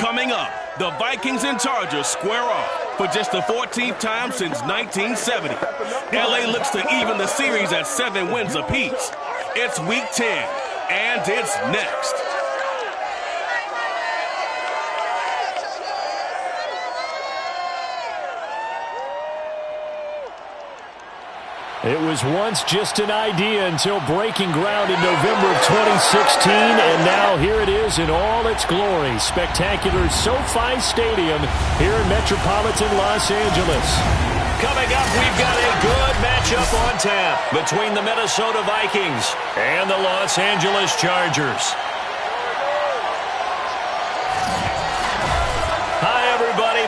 Coming up, the Vikings and Chargers square off for just the 14th time since 1970. LA looks to even the series at 7 wins apiece. It's Week 10, and it's next. It was once just an idea until breaking ground in November of 2016, and now here it is in all its glory. Spectacular SoFi Stadium here in metropolitan Los Angeles. Coming up, we've got a good matchup on tap between the Minnesota Vikings and the Los Angeles Chargers.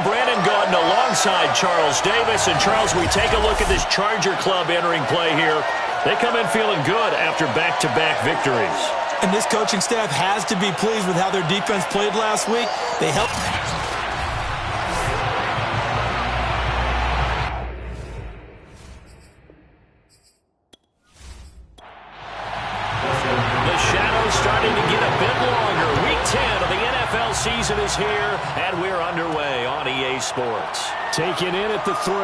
Brandon Gaudin alongside Charles Davis. And Charles, we take a look at this Charger club entering play here. They come in feeling good after back-to-back victories. And this coaching staff has to be pleased with how their defense played last week. They helped. The shadow's starting to get a bit longer. Week 10 of the NFL season is here, and we're underway on EA Sports. Taking in at the 3.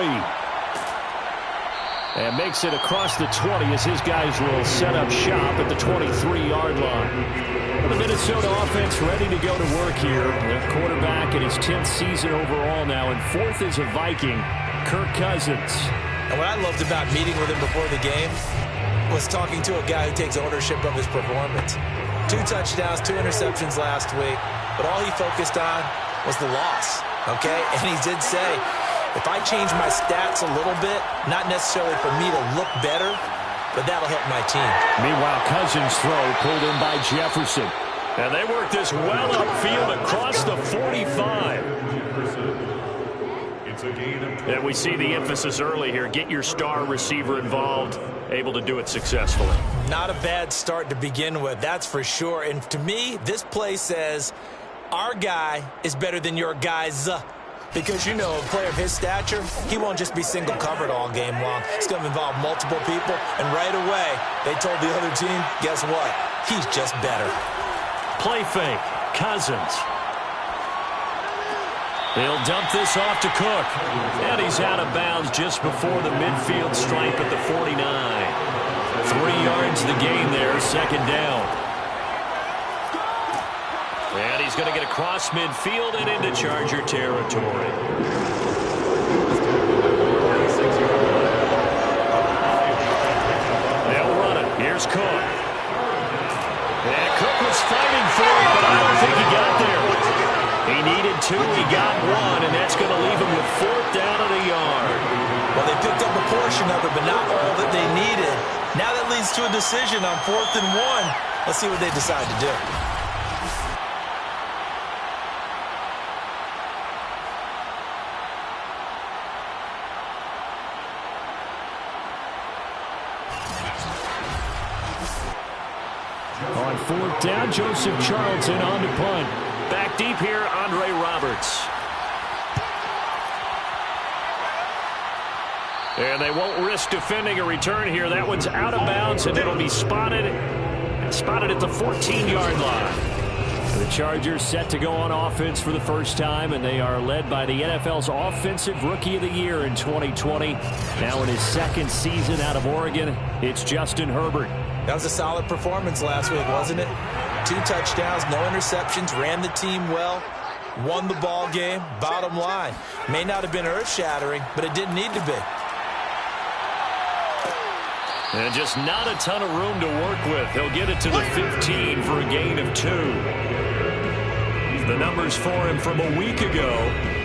And makes it across the 20 as his guys will set up shop at the 23-yard line. The Minnesota offense ready to go to work here. The quarterback in his 10th season overall now, and 4th is a Viking, Kirk Cousins. And what I loved about meeting with him before the game was talking to a guy who takes ownership of his performance. 2 touchdowns, 2 interceptions last week, but all he focused on was the loss, okay? And he did say, if I change my stats a little bit, not necessarily for me to look better, but that'll help my team. Meanwhile, Cousins' throw pulled in by Jefferson. And they work this well upfield across the 45. And we see the emphasis early here. Get your star receiver involved, able to do it successfully. Not a bad start to begin with, that's for sure. And to me, this play says, our guy is better than your guys. Because, you know, a player of his stature, he won't just be single covered all game long. It's going to involve multiple people. And right away, they told the other team, guess what? He's just better. Play fake. Cousins. He'll dump this off to Cook. And he's out of bounds just before the midfield stripe at the 49. 3 yards the gain there, 2nd down. And he's going to get across midfield and into Charger territory. They'll run it. Here's Cook. And Cook was fighting for it, but I don't think he got there. He needed 2, he got 1, and that's going to leave him with 4th down and a yard. Well, they picked up a portion of it, but not all that they needed. Now that leads to a decision on 4th and 1. Let's see what they decide to do. On 4th down, Joseph Charlton on to punt. Back deep here, Andre Roberts. And they won't risk defending a return here. That one's out of bounds, and it'll be spotted at the 14-yard line. And the Chargers set to go on offense for the first time, and they are led by the NFL's Offensive Rookie of the Year in 2020. Now in his 2nd season out of Oregon, it's Justin Herbert. That was a solid performance last week, wasn't it? 2 touchdowns, no interceptions, ran the team well, won the ball game. Bottom line, may not have been earth-shattering, but it didn't need to be. And just not a ton of room to work with. He'll get it to the 15 for a gain of 2. The numbers for him from a week ago,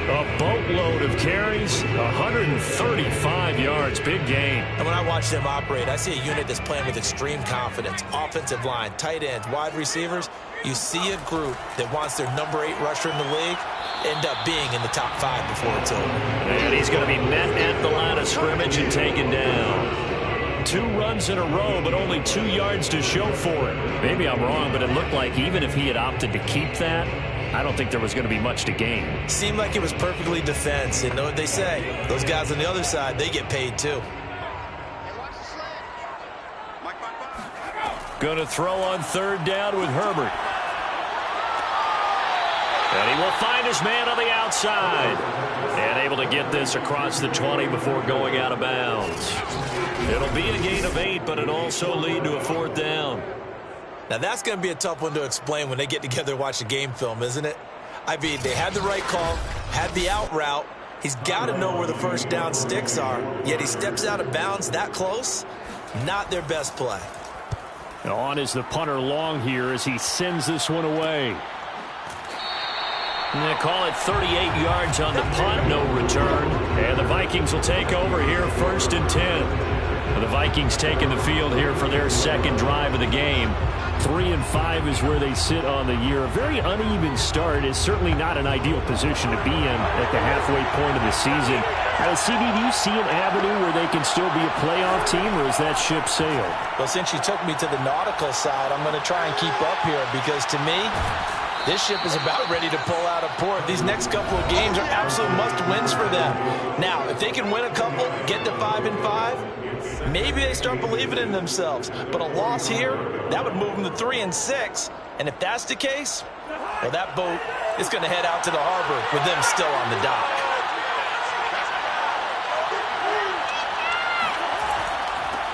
a boatload of carries, 135 yards, big gain. And when I watch them operate, I see a unit that's playing with extreme confidence. Offensive line, tight ends, wide receivers. You see a group that wants their number 8 rusher in the league end up being in the top 5 before it's over. And he's going to be met at the line of scrimmage and taken down. 2 runs in a row, but only 2 yards to show for it. Maybe I'm wrong, but it looked like even if he had opted to keep that, I don't think there was going to be much to gain. Seemed like it was perfectly defense. And know what they say? Those guys on the other side, they get paid too. Going to throw on 3rd down with Herbert. And he will find his man on the outside. And able to get this across the 20 before going out of bounds. It'll be a gain of 8, but it also lead to a 4th down. Now, that's going to be a tough one to explain when they get together and watch the game film, isn't it? I mean, they had the right call, had the out route. He's got to know where the first down sticks are, yet he steps out of bounds that close. Not their best play. On is the punter Long here as he sends this one away. And they call it 38 yards on the punt, no return. And the Vikings will take over here, 1st and 10. The Vikings taking the field here for their second drive of the game. 3-5 is where they sit on the year. A very uneven start is certainly not an ideal position to be in at the halfway point of the season. CB, do you see an avenue where they can still be a playoff team, or is that ship sailed? Well, since you took me to the nautical side, I'm going to try and keep up here because to me, this ship is about ready to pull out of port. These next couple of games are absolute must-wins for them. Now, if they can win a couple, get to 5-5, maybe they start believing in themselves. But a loss here, that would move them to 3-6. And if that's the case, well, that boat is going to head out to the harbor with them still on the dock.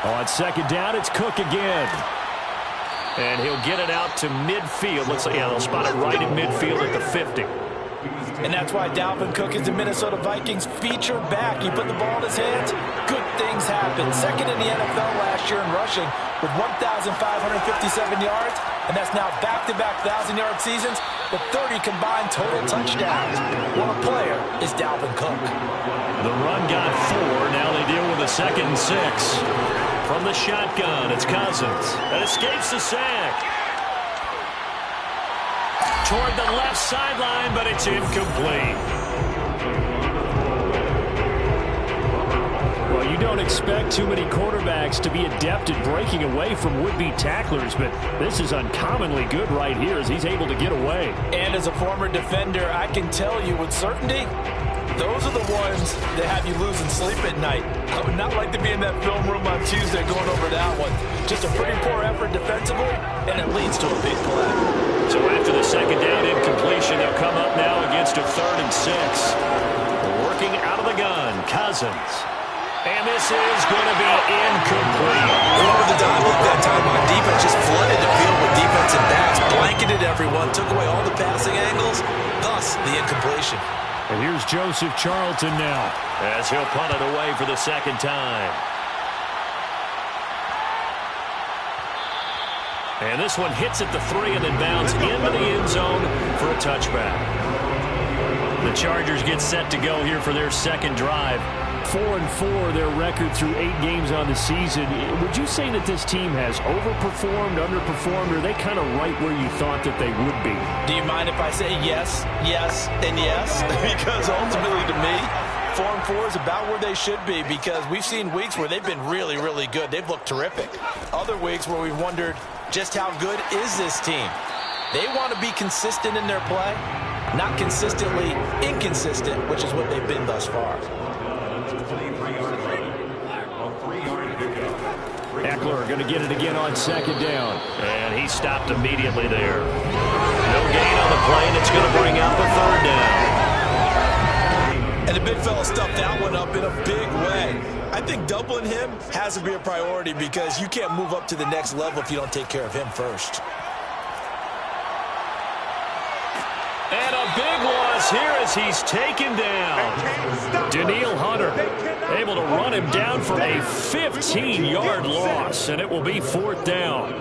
On second down, it's Cook again. And he'll get it out to midfield. Looks like, yeah, they'll spot it right in midfield at the 50. And that's why Dalvin Cook is the Minnesota Vikings featured back. He put the ball in his hands, good things happen. Second in the NFL last year in rushing with 1,557 yards. And that's now back-to-back 1,000-yard seasons with 30 combined total touchdowns. What a player is Dalvin Cook. The run got 4. Now they deal with a 2nd and 6. From the shotgun, it's Cousins. That escapes the sack. Toward the left sideline, but it's incomplete. Well, you don't expect too many quarterbacks to be adept at breaking away from would-be tacklers, but this is uncommonly good right here as he's able to get away. And as a former defender, I can tell you with certainty, those are the ones that have you losing sleep at night. I would not like to be in that film room on Tuesday going over that one. Just a pretty poor effort defensively, and it leads to a big play. So after the second down incompletion, they'll come up now against a 3rd and 6. Working out of the gun, Cousins. And this is going to be incomplete. Over the diamond that time on defense, just flooded the field with defensive backs, blanketed everyone, took away all the passing angles, thus the incompletion. And here's Joseph Charlton now as he'll punt it away for the second time. And this one hits at the 3 and then bounds into the end zone for a touchback. The Chargers get set to go here for their second drive. 4-4 their record through 8 games on the season. Would you say that this team has overperformed, underperformed, or are they kind of right where you thought that they would be? Do you mind if I say yes, yes, and yes? Because ultimately to me, 4-4 is about where they should be because we've seen weeks where they've been really, really good. They've looked terrific. Other weeks where we've wondered just how good is this team. They want to be consistent in their play, not consistently inconsistent, which is what they've been thus far. Eckler going to get it again on second down. And he stopped immediately there. No gain on the play, and it's going to bring out the 3rd down. And the big fella stuffed that one up in a big way. I think doubling him has to be a priority because you can't move up to the next level if you don't take care of him first. And a big loss here as he's taken down. Danielle Hunter able to run him down for a 15-yard loss, and it will be 4th down.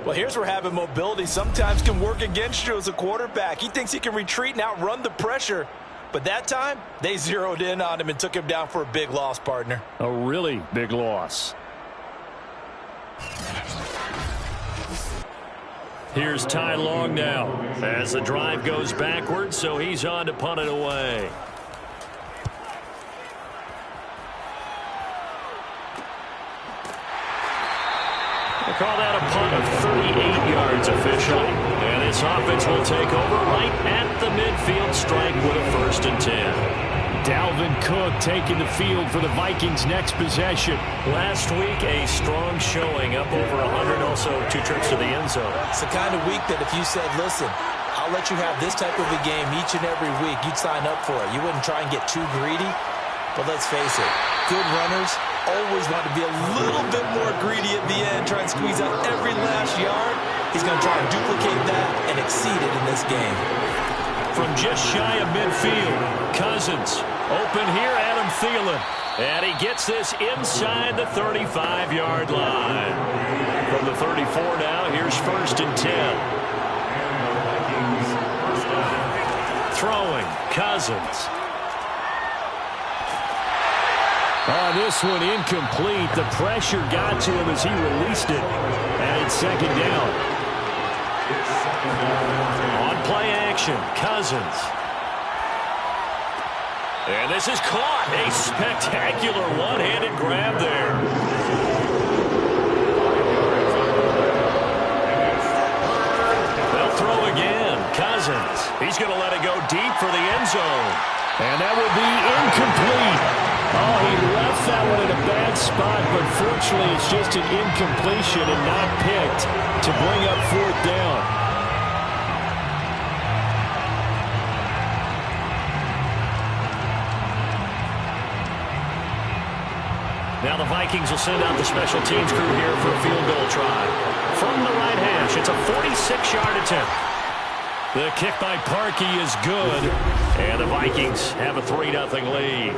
Well, here's where having mobility sometimes can work against you as a quarterback. He thinks he can retreat and outrun the pressure. But that time, they zeroed in on him and took him down for a big loss, partner. A really big loss. Here's Ty Long now as the drive goes backwards, so he's on to punt it away. They call that a punt of 38 yards officially. And this offense will take over right at the midfield stripe with a 1st and 10. Dalvin Cook taking the field for the Vikings' next possession. Last week, a strong showing, up over 100, also 2 trips to the end zone. It's the kind of week that if you said, listen, I I'll let you have this type of a game each and every week, you'd sign up for it. You wouldn't try and get too greedy. But let's face it, good runners always want to be a little bit more greedy at the end, try and squeeze out every last yard. He's going to try and duplicate that and exceed it in this game. From just shy of midfield, Cousins. Open here, Adam Thielen. And he gets this inside the 35-yard line. From the 34 now, here's 1st and 10. Throwing, Cousins. On this one, incomplete. The pressure got to him as he released it. And it's 2nd down. On play action, Cousins. And this is caught. A spectacular one-handed grab there. They'll throw again. Cousins. He's going to let it go deep for the end zone. And that will be incomplete. Oh, he left that one in a bad spot, but fortunately it's just an incompletion and not picked to bring up 4th down. Now the Vikings will send out the special teams crew here for a field goal try. From the right hash, it's a 46-yard attempt. The kick by Parkey is good, and the Vikings have a 3-0 lead.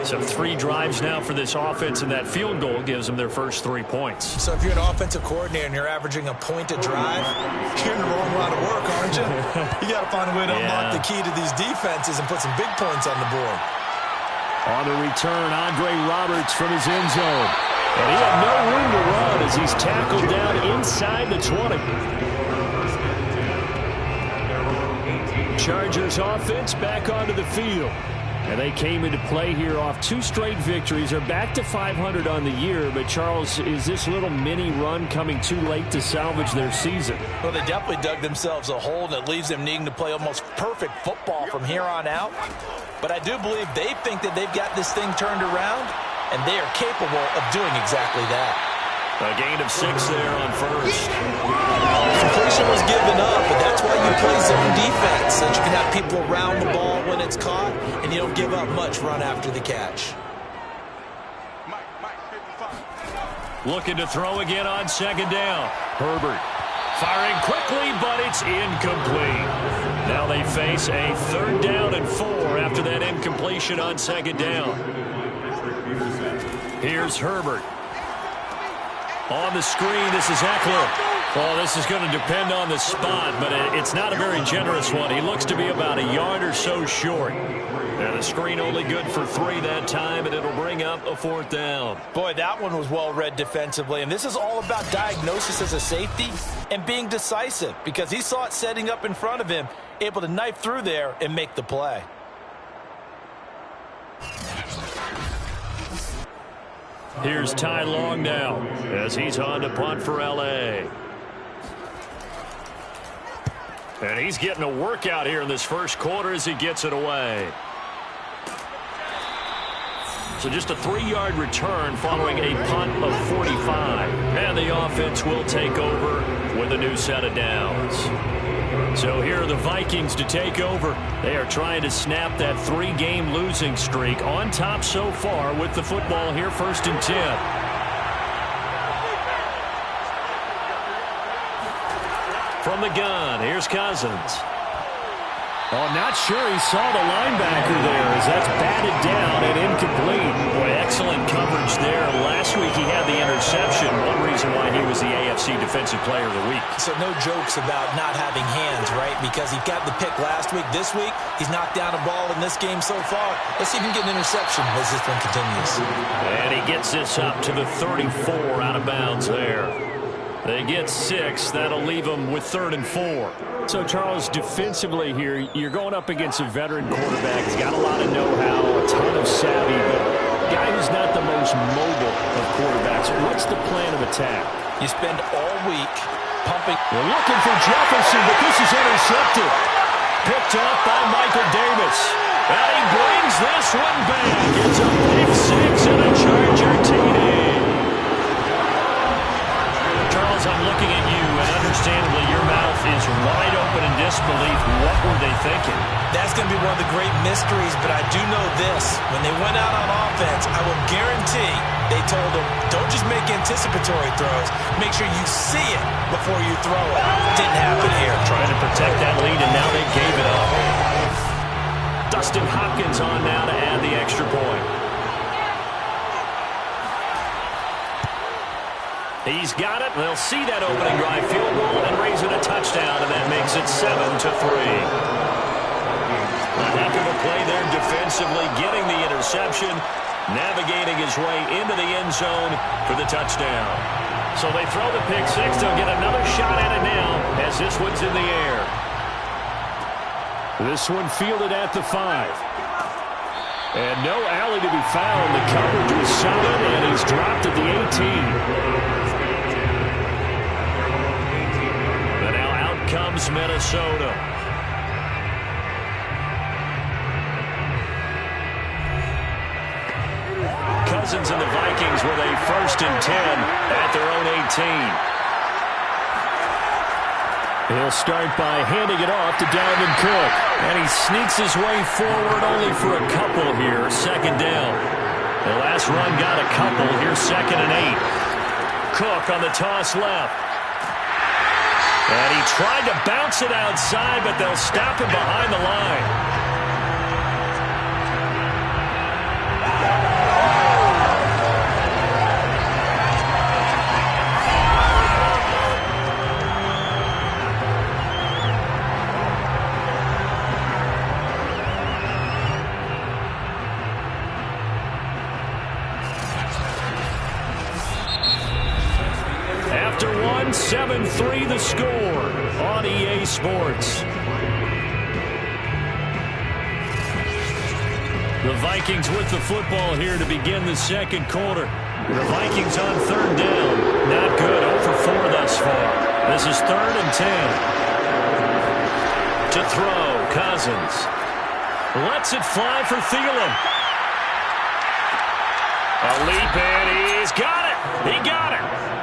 So 3 drives now for this offense, and that field goal gives them their first 3 points. So if you're an offensive coordinator and you're averaging a point a drive, you're in the wrong line of work, aren't you? You got to find a way to unlock the key to these defenses and put some big points on the board. On the return, Andre Roberts from his end zone. And he had no room to run as he's tackled down inside the 20. Chargers offense back onto the field. And they came into play here off 2 straight victories. They're back to 500 on the year. But, Charles, is this little mini run coming too late to salvage their season? Well, they definitely dug themselves a hole, and it leaves them needing to play almost perfect football from here on out. But I do believe they think that they've got this thing turned around, and they are capable of doing exactly that. A gain of 6 there on first. Completion was given up, but that's why you play zone defense, so that you can have people around the ball when it's caught, and you don't give up much run after the catch. Looking to throw again on 2nd down. Herbert firing quickly, but it's incomplete. Now they face a 3rd down and 4 after that incompletion on 2nd down. Here's Herbert. On the screen, this is Eckler. Well, this is going to depend on the spot, but it's not a very generous one. He looks to be about a yard or so short. And the screen only good for 3 that time, and it'll bring up a 4th down. Boy, that one was well read defensively, and this is all about diagnosis as a safety and being decisive, because he saw it setting up in front of him, able to knife through there and make the play. Here's Ty Long now as he's on to punt for L.A. And he's getting a workout here in this first quarter as he gets it away. So just a 3-yard return following a punt of 45. And the offense will take over with a new set of downs. So here are the Vikings to take over. They are trying to snap that 3-game losing streak on top so far with the football here, 1st and 10. From the gun, here's Cousins. Oh, not sure he saw the linebacker there as that's batted down and incomplete. Boy, excellent coverage there. Last week he had the interception. One reason why he was the AFC Defensive Player of the Week. So no jokes about not having hands, right? Because he got the pick last week. This week, he's knocked down a ball in this game so far. Let's see if he can get an interception as this one continues. And he gets this up to the 34 out of bounds there. They get 6. That'll leave them with 3rd and 4. So, Charles, defensively here, you're going up against a veteran quarterback. He's got a lot of know-how, a ton of savvy, but a guy who's not the most mobile of quarterbacks. What's the plan of attack? You spend all week pumping. They're looking for Jefferson, but this is intercepted. Picked up by Michael Davis. And he brings this one back. It's a pick 6 and a Charger TD. Charles, I'm looking at you, and under understandably, your mouth is wide open in disbelief. What were they thinking? That's going to be one of the great mysteries, but I do know this. When they went out on offense, I will guarantee they told them, don't just make anticipatory throws. Make sure you see it before you throw it. Didn't happen here. Trying to protect that lead, and now they gave it up. Dustin Hopkins on now to add the extra point. He's got it. They'll see that opening drive field goal and raise it a touchdown, and that makes it 7-3. A heck of a play there defensively, getting the interception, navigating his way into the end zone for the touchdown. So they throw the pick six. They'll get another shot at it now as this one's in the air. This one fielded at the 5. And no alley to be found. The coverage was solid, and he's dropped at the 18. But now out comes Minnesota. Cousins and the Vikings with a 1st and 10 at their own 18. He'll start by handing it off to Dalvin Cook. And he sneaks his way forward only for a couple here. 2nd down. The last run got a couple. Here's 2nd and 8. Cook on the toss left. And he tried to bounce it outside, but they'll stop him behind the line. After 7-3 the score on EA Sports. The Vikings with the football here to begin the 2nd quarter. The Vikings on 3rd down. Not good. 0 for 4 thus far. This is 3rd and 10. To throw, Cousins. Lets it fly for Thielen. A leap, and he's got it. He got it.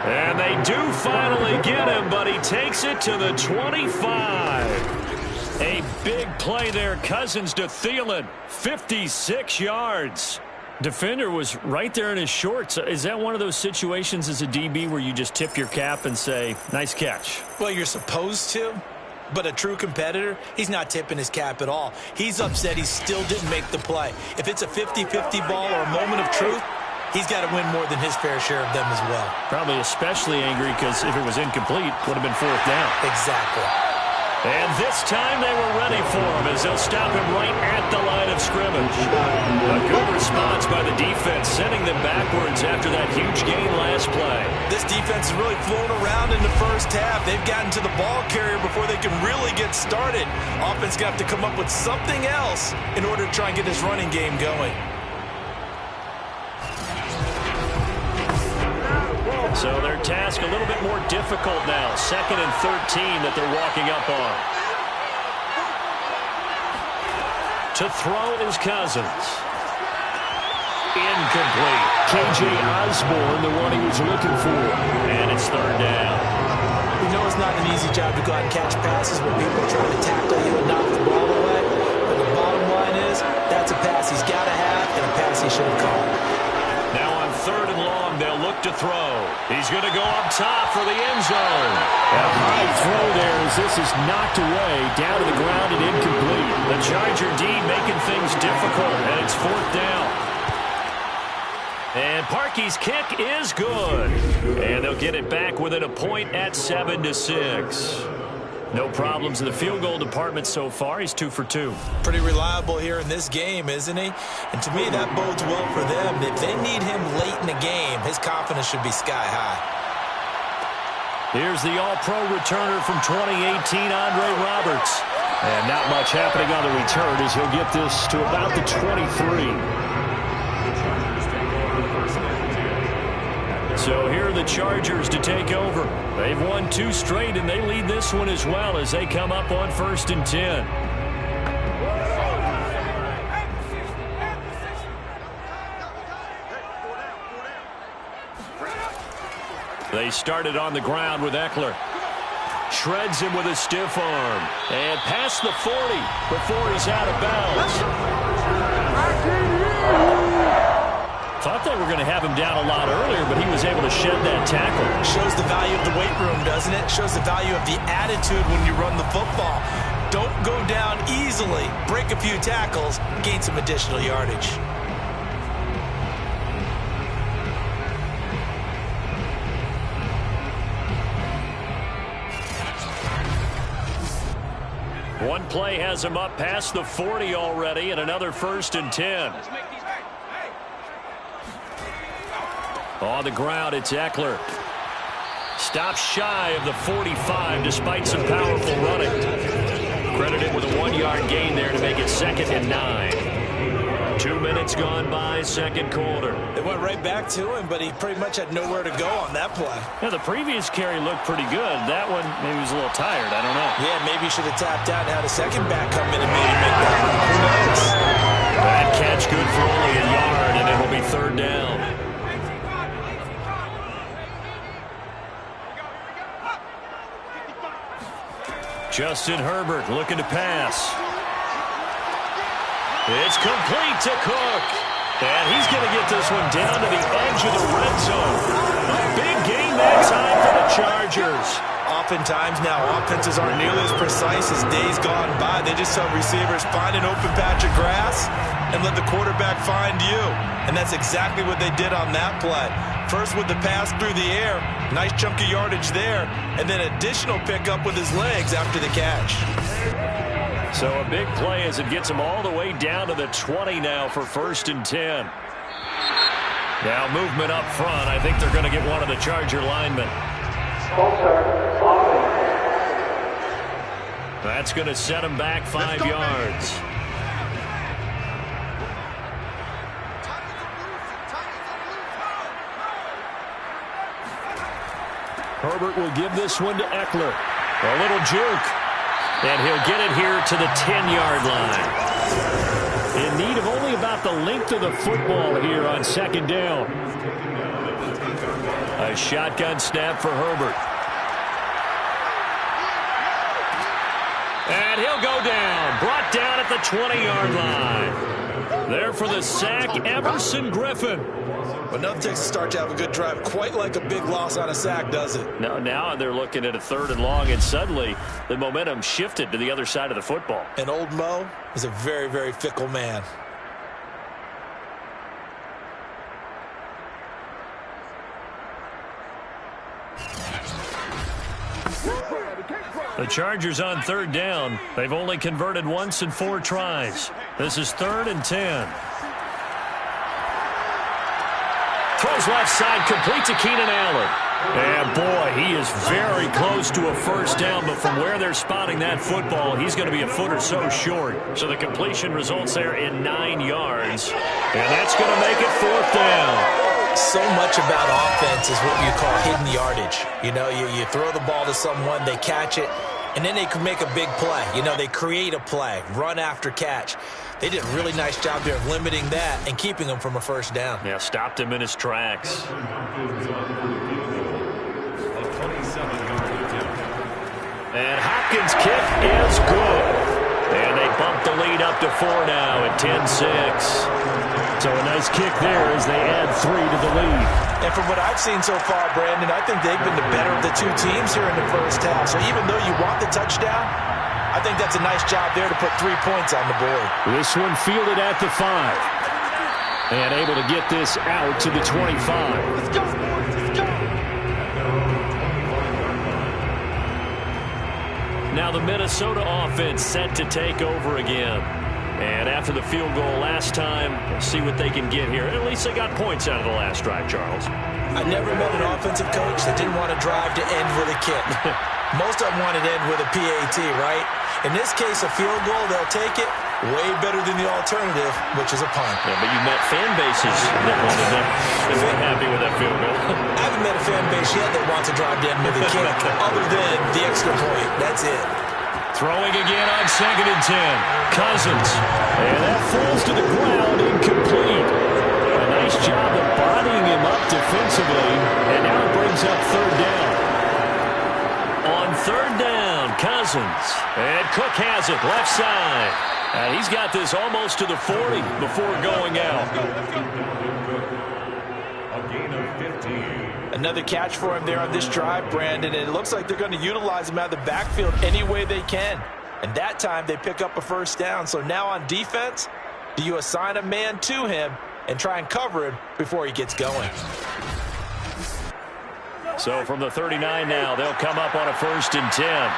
And they do finally get him, but he takes it to the 25. A big play there. Cousins to Thielen. 56 yards. Defender was right there in his shorts. Is that one of those situations as a DB where you just tip your cap and say, nice catch? Well, you're supposed to. But a true competitor, he's not tipping his cap at all. He's upset he still didn't make the play. If it's a 50-50 ball or a moment of truth, he's got to win more than his fair share of them as well. Probably especially angry because if it was incomplete, it would have been 4th down. Exactly. And this time they were ready for him as they'll stop him right at the line of scrimmage. A good response by the defense, sending them backwards after that huge gain last play. This defense has really flown around in the first half. They've gotten to the ball carrier before they can really get started. Offense got to come up with something else in order to try and get this running game going. So their task a little bit more difficult now. 2nd and 13 that they're walking up on. To throw is Cousins. Incomplete. KJ Osborne, the one he was looking for. And it's 3rd down. We know it's not an easy job to go out and catch passes when people are trying to tackle you and knock the ball away. But the bottom line is, that's a pass he's got to have and a pass he should have caught. Now on 3rd and long, they'll look to throw. He's going to go up top for the end zone. A high throw there as this is knocked away, down to the ground and incomplete. The Charger D making things difficult, and it's 4th down. And Parkey's kick is good. And they'll get it back within a point at 7-6. No problems in the field goal department so far. He's 2 for 2. Pretty reliable here in this game, isn't he? And to me, that bodes well for them. If they need him late in the game, his confidence should be sky high. Here's the all-pro returner from 2018, Andre Roberts. And not much happening on the return as he'll get this to about the 23. So here are the Chargers to take over. They've won 2 straight, and they lead this one as well as they come up on 1st and 10. They started on the ground with Eckler. Shreds him with a stiff arm. And past the 40 before he's out of bounds. Thought they were going to have him down a lot earlier, but he was able to shed that tackle. Shows the value of the weight room, doesn't it? Shows the value of the attitude when you run the football. Don't go down easily. Break a few tackles, gain some additional yardage. One play has him up past the 40 already, and another 1st and 10. On the ground, it's Eckler. Stops shy of the 45 despite some powerful running. Credited with a 1-yard gain there to make it 2nd and 9. 2 minutes gone by, second quarter. They went right back to him, but he pretty much had nowhere to go on that play. Yeah, the previous carry looked pretty good. That one, maybe he was a little tired. I don't know. Yeah, maybe he should have tapped out and had a second back come in and maybe make that. Who knows? Bad catch, good for only a yard, and it will be 3rd down. Justin Herbert looking to pass. It's complete to Cook. And he's going to get this one down to the edge of the red zone. A big gain that time for the Chargers. Oftentimes now, offenses aren't nearly as precise as days gone by. They just tell receivers, find an open patch of grass and let the quarterback find you. And that's exactly what they did on that play. First with the pass through the air, nice chunk of yardage there, and then additional pickup with his legs after the catch. So a big play as it gets him all the way down to the 20 now for 1st and 10. Now movement up front. I think they're going to get one of the Charger linemen. That's going to set him back 5 yards. Herbert will give this one to Eckler. A little juke. And he'll get it here to the 10-yard line. In need of only about the length of the football here on 2nd down. A shotgun snap for Herbert. And he'll go down. Brought down at the 20-yard line. There for the sack, Everson Griffin. But nothing takes a start to have a good drive quite like a big loss on a sack, does it? No, now they're looking at a 3rd and long, and suddenly the momentum shifted to the other side of the football. And old Mo is a very, very fickle man. The Chargers on 3rd down. They've only converted once in 4 tries. This is 3rd and 10. Throws left side, complete to Keenan Allen. And boy, he is very close to a 1st down, but from where they're spotting that football, he's going to be a foot or so short. So the completion results there in 9 yards. And that's going to make it 4th down. So much about offense is what you call hidden yardage. You know, you throw the ball to someone, they catch it, and then they can make a big play. You know, they create a play, run after catch. They did a really nice job there of limiting that and keeping him from a 1st down. Yeah, stopped him in his tracks. And Hopkins' kick is good. And they bump the lead up to 4 now at 10-6. So a nice kick there as they add 3 to the lead. And from what I've seen so far, Brandon, I think they've been the better of the 2 teams here in the 1st half. So even though you want the touchdown, I think that's a nice job there to put 3 points on the board. This one fielded at the 5. And able to get this out to the 25. Let's go, let's go. Now the Minnesota offense set to take over again. And after the field goal last time, we'll see what they can get here. At least they got points out of the last drive, Charles. I never met an offensive coach that didn't want to drive to end with a kick. Most of them wanted to end with a PAT, right? In this case, a field goal, they'll take it. Way better than the alternative, which is a punt. Yeah, but you met fan bases that wanted them. They weren't happy with that field goal. I haven't met a fan base yet that wants to drive to end with a kick other than the extra point. That's it. Throwing again on 2nd and 10. Cousins. And that falls to the ground, incomplete. A nice job of bodying him up defensively. And now it brings up 3rd down. On third down, Cousins. And Cook has it, left side. And he's got this almost to the 40 before going out. A gain of 15. Another catch for him there on this drive, Brandon, and it looks like they're going to utilize him out of the backfield any way they can. And that time they pick up a first down. So now on defense, do you assign a man to him and try and cover him before he gets going? So from the 39 now, they'll come up on a 1st and 10.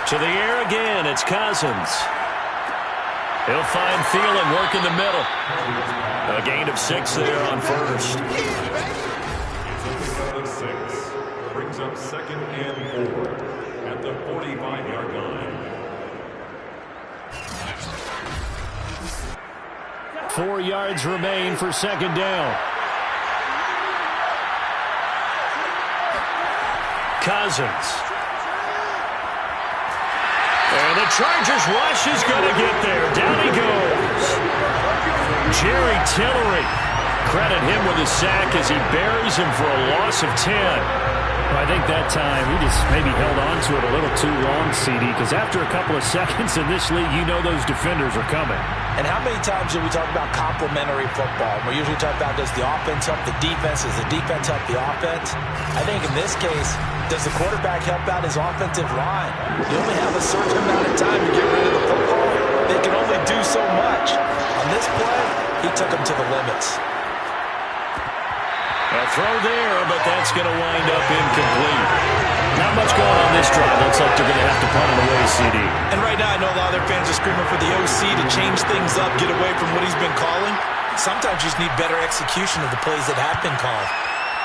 To the air again, it's Cousins. He'll find Thielen work in the middle. A gain of 6 there on 1st. It's a 6. Brings up 2nd and 4 at the 45-yard line. 4 yards remain for 2nd down. Cousins. And the Chargers rush is going to get there. Down he goes. Jerry Tillery. Credit him with a sack as he buries him for a loss of 10. Well, I think that time he just maybe held on to it a little too long, CD, because after a couple of seconds in this league, you know those defenders are coming. And how many times do we talk about complementary football? We usually talk about, does the offense help the defense? Does the defense help the offense? I think in this case, does the quarterback help out his offensive line? You only have a certain amount of time to get rid of the football. They can only do so much. On this play, he took them to the limits. A throw there, but that's going to wind up incomplete. Not much going on this drive. Looks like they're going to have to punt it away, CD. And right now, I know a lot of their fans are screaming for the OC to change things up, get away from what he's been calling. Sometimes you just need better execution of the plays that have been called.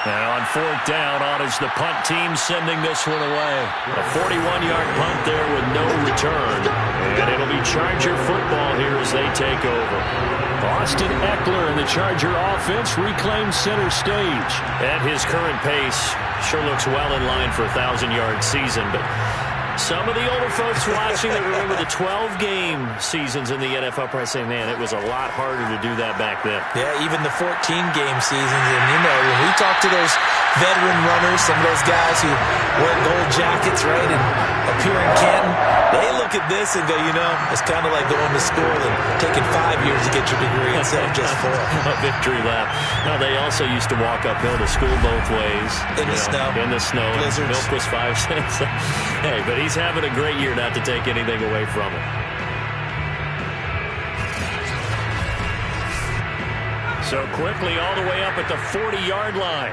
Now on 4th down, on is the punt team sending this one away. A 41-yard punt there with no return. And it'll be Charger football here as they take over. Austin Eckler and the Charger offense reclaim center stage. At his current pace, sure looks well in line for a 1,000-yard season, but some of the older folks watching that remember the 12-game seasons in the NFL probably say, man, it was a lot harder to do that back then. Yeah, even the 14-game seasons. And, you know, when we talk to those veteran runners, some of those guys who wear gold jackets, right, and appear in Canton, they look at this and go, you know, it's kind of like going to school and taking 5 years to get your degree instead of just 4. A victory lap. Now, they also used to walk uphill to school both ways. In the snow. In the snow. Blizzards. Milk was 5 cents. Hey, but he's having a great year, not to take anything away from him. So quickly all the way up at the 40-yard line.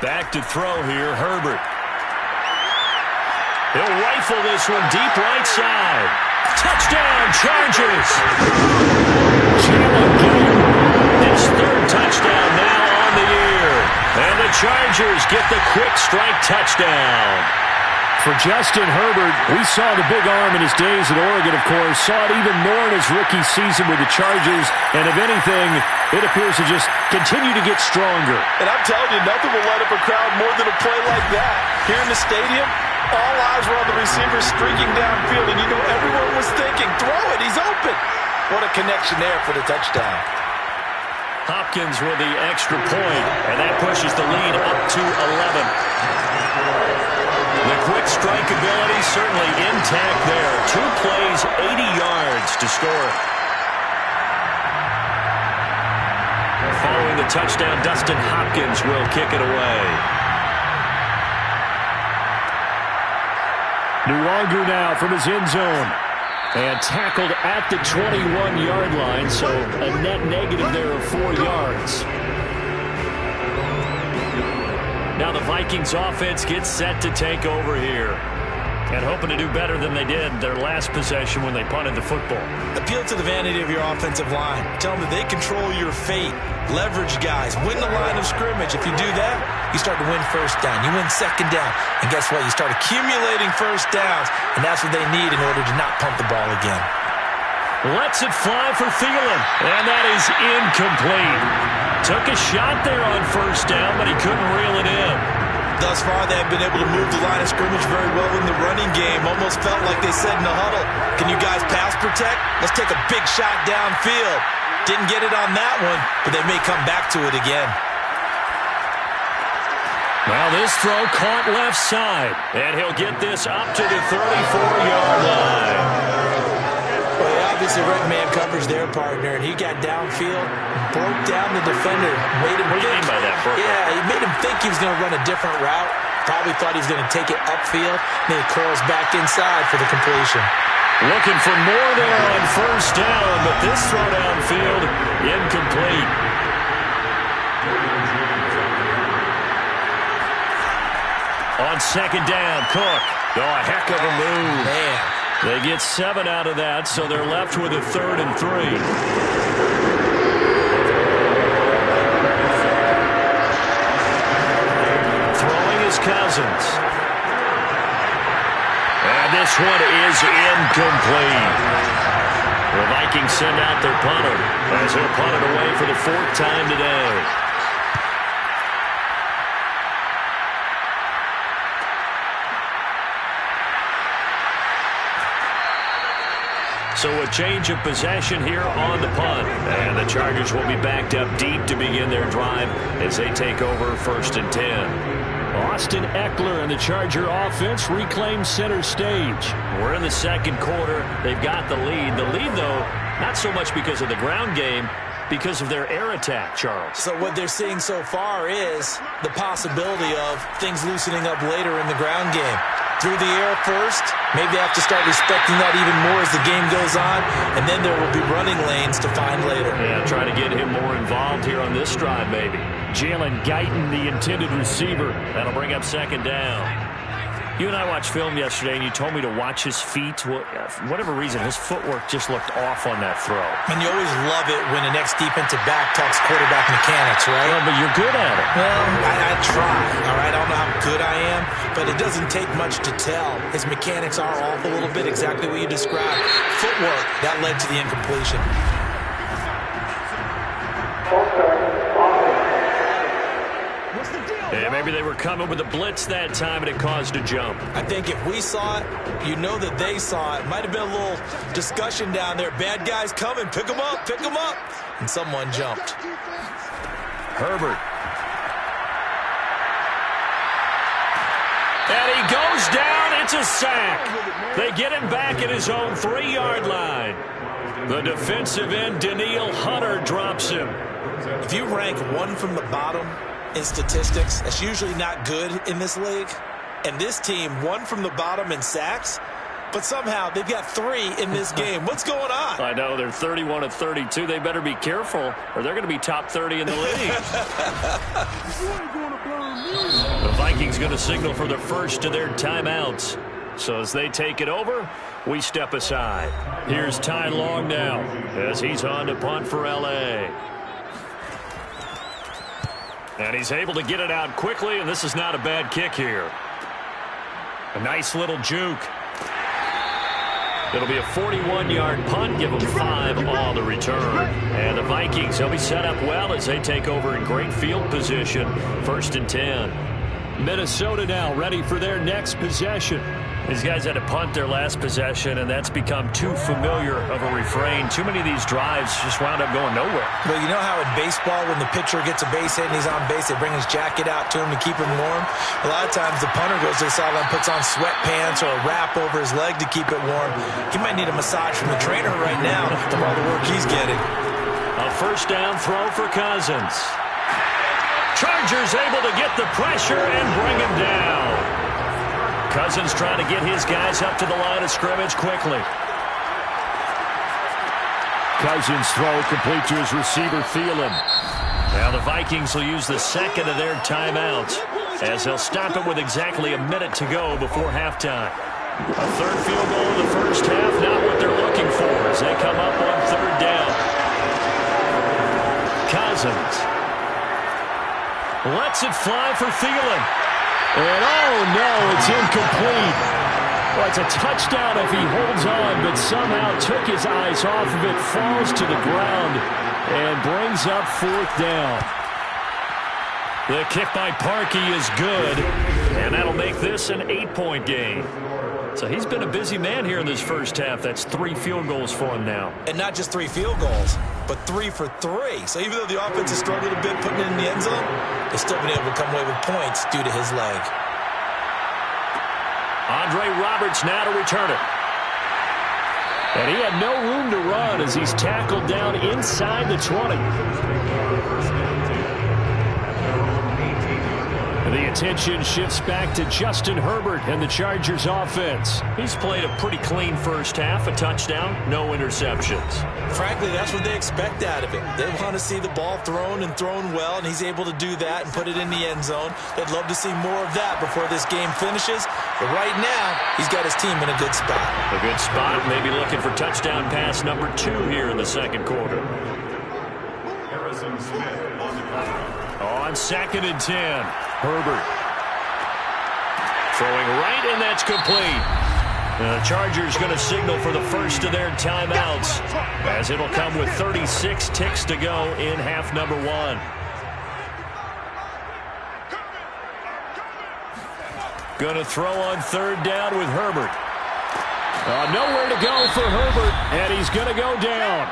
Back to throw here, Herbert. He'll rifle this one deep right side. Touchdown, Chargers! Jalen Guyton, his 3rd touchdown now on the year. And the Chargers get the quick strike touchdown. For Justin Herbert, we saw the big arm in his days at Oregon, of course. Saw it even more in his rookie season with the Chargers. And if anything, it appears to just continue to get stronger. And I'm telling you, nothing will light up a crowd more than a play like that. Here in the stadium, all eyes were on the receiver streaking downfield, and you know everyone was thinking, throw it, he's open. What a connection there for the touchdown. Hopkins with the extra point, and that pushes the lead up to 11. The quick strike ability certainly intact there. 2 plays, 80 yards to score. Following the touchdown, Dustin Hopkins will kick it away. Nwangu now from his end zone. And tackled at the 21-yard line, so a net negative there of 4 yards. Now the Vikings offense gets set to take over here. And hoping to do better than they did their last possession when they punted the football. Appeal to the vanity of your offensive line. Tell them that they control your fate. Leverage guys. Win the line of scrimmage. If you do that, you start to win 1st down. You win 2nd down. And guess what? You start accumulating 1st downs. And that's what they need in order to not punt the ball again. Lets it fly for Thielen. And that is incomplete. Took a shot there on 1st down, but he couldn't reel it in. Thus far, they have been able to move the line of scrimmage very well in the running game. Almost felt like they said in the huddle, can you guys pass protect? Let's take a big shot downfield. Didn't get it on that one, but they may come back to it again. Now this throw caught left side, and he'll get this up to the 34-yard line. Well, they obviously read man coverage their partner, and he got downfield, broke down the defender, made him What do you mean by that, Burke? Yeah, he made him think he was going to run a different route. Probably thought he was going to take it upfield. Then he curls back inside for the completion. Looking for more there on first down, but this throw downfield, incomplete. On second down, Cook. Oh, a heck of a move. Man. They get 7 out of that, so they're left with a 3rd and 3. Throwing is Cousins. And this one is incomplete. The Vikings send out their punter as he'll punt it away for the 4th time today. So a change of possession here on the punt. And the Chargers will be backed up deep to begin their drive as they take over 1st and 10. Austin Eckler and the Charger offense reclaim center stage. We're in the 2nd quarter. They've got the lead. The lead, though, not so much because of the ground game, because of their air attack, Charles. So what they're seeing so far is the possibility of things loosening up later in the ground game. Through the air first, maybe they have to start respecting that even more as the game goes on, and then there will be running lanes to find later. Yeah, try to get him more involved here on this drive, maybe. Jalen Guyton, the intended receiver. That'll bring up 2nd down. You and I watched film yesterday, and you told me to watch his feet. Well, for whatever reason, his footwork just looked off on that throw. And you always love it when an ex-defensive back talks quarterback mechanics, right? Well, but you're good at it. Well, I try, all right? I don't know how good I am, but it doesn't take much to tell. His mechanics are off a little bit, exactly what you described. Footwork, that led to the incompletion. Yeah, maybe they were coming with a blitz that time, and it caused a jump. I think if we saw it, you know that they saw it. Might have been a little discussion down there. Bad guys coming. Pick them up. Pick them up. And someone jumped. Herbert. And he goes down. It's a sack. They get him back at his own 3-yard line. The defensive end, Danielle Hunter, drops him. If you rank one from the bottom in statistics, that's usually not good in this league. And this team, one from the bottom in sacks, but somehow they've got 3 in this game. What's going on? I know, they're 31 of 32. They better be careful, or they're going to be top 30 in the league. The Vikings going to signal for the first of their timeouts. So as they take it over, we step aside. Here's Ty Long now as he's on to punt for L.A. And he's able to get it out quickly, and this is not a bad kick here. A nice little juke. It'll be a 41-yard punt, give them 5 on the return. And the Vikings, they'll be set up well as they take over in great field position. 1st and 10. Minnesota now ready for their next possession. These guys had to punt their last possession, and that's become too familiar of a refrain. Too many of these drives just wound up going nowhere. Well, you know how in baseball, when the pitcher gets a base hit and he's on base, they bring his jacket out to him to keep him warm? A lot of times the punter goes to the sideline, puts on sweatpants or a wrap over his leg to keep it warm. He might need a massage from the trainer right now from all the work he's getting. A 1st down throw for Cousins. Chargers able to get the pressure and bring him down. Cousins trying to get his guys up to the line of scrimmage quickly. Cousins throw complete to his receiver, Thielen. Now the Vikings will use the 2nd of their timeouts as they'll stop it with exactly a minute to go before halftime. A 3rd field goal in the first half, not what they're looking for as they come up on 3rd down. Cousins lets it fly for Thielen. And oh no, it's incomplete. Well, it's a touchdown if he holds on, but somehow took his eyes off of it, falls to the ground, and brings up 4th down. The kick by Parkey is good, and that'll make this an 8-point game. So he's been a busy man here in this first half. That's 3 field goals for him now. And not just 3 field goals, but 3 for 3. So even though the offense has struggled a bit putting it in the end zone, they've still been able to come away with points due to his leg. Andre Roberts now to return it. And he had no room to run as he's tackled down inside the 20. The attention shifts back to Justin Herbert and the Chargers offense. He's played a pretty clean first half, a touchdown, no interceptions. Frankly, that's what they expect out of him. They want to see the ball thrown and thrown well, and he's able to do that and put it in the end zone. They'd love to see more of that before this game finishes. But right now, he's got his team in a good spot. A good spot, maybe looking for touchdown pass number 2 here in the second quarter. Harrison Smith on the ground. On 2nd and 10, Herbert. Throwing right, and that's complete. The Chargers going to signal for the first of their timeouts, as it'll come with 36 ticks to go in half number 1. Going to throw on 3rd down with Herbert. Nowhere to go for Herbert, and he's going to go down.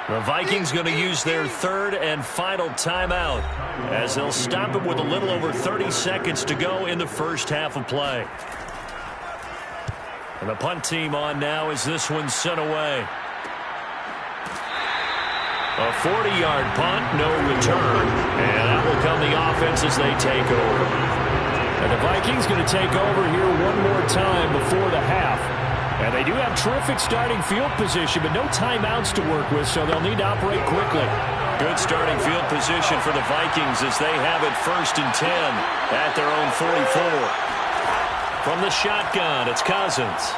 The Vikings going to use their 3rd and final timeout, as they'll stop him with a little over 30 seconds to go in the first half of play. And the punt team on now as this one's sent away. A 40-yard punt, no return, and that will come the offense as they take over. And the Vikings going to take over here one more time before the half. And they do have terrific starting field position, but no timeouts to work with, so they'll need to operate quickly. Good starting field position for the Vikings as they have it 1st and 10 at their own 44. From the shotgun, it's Cousins.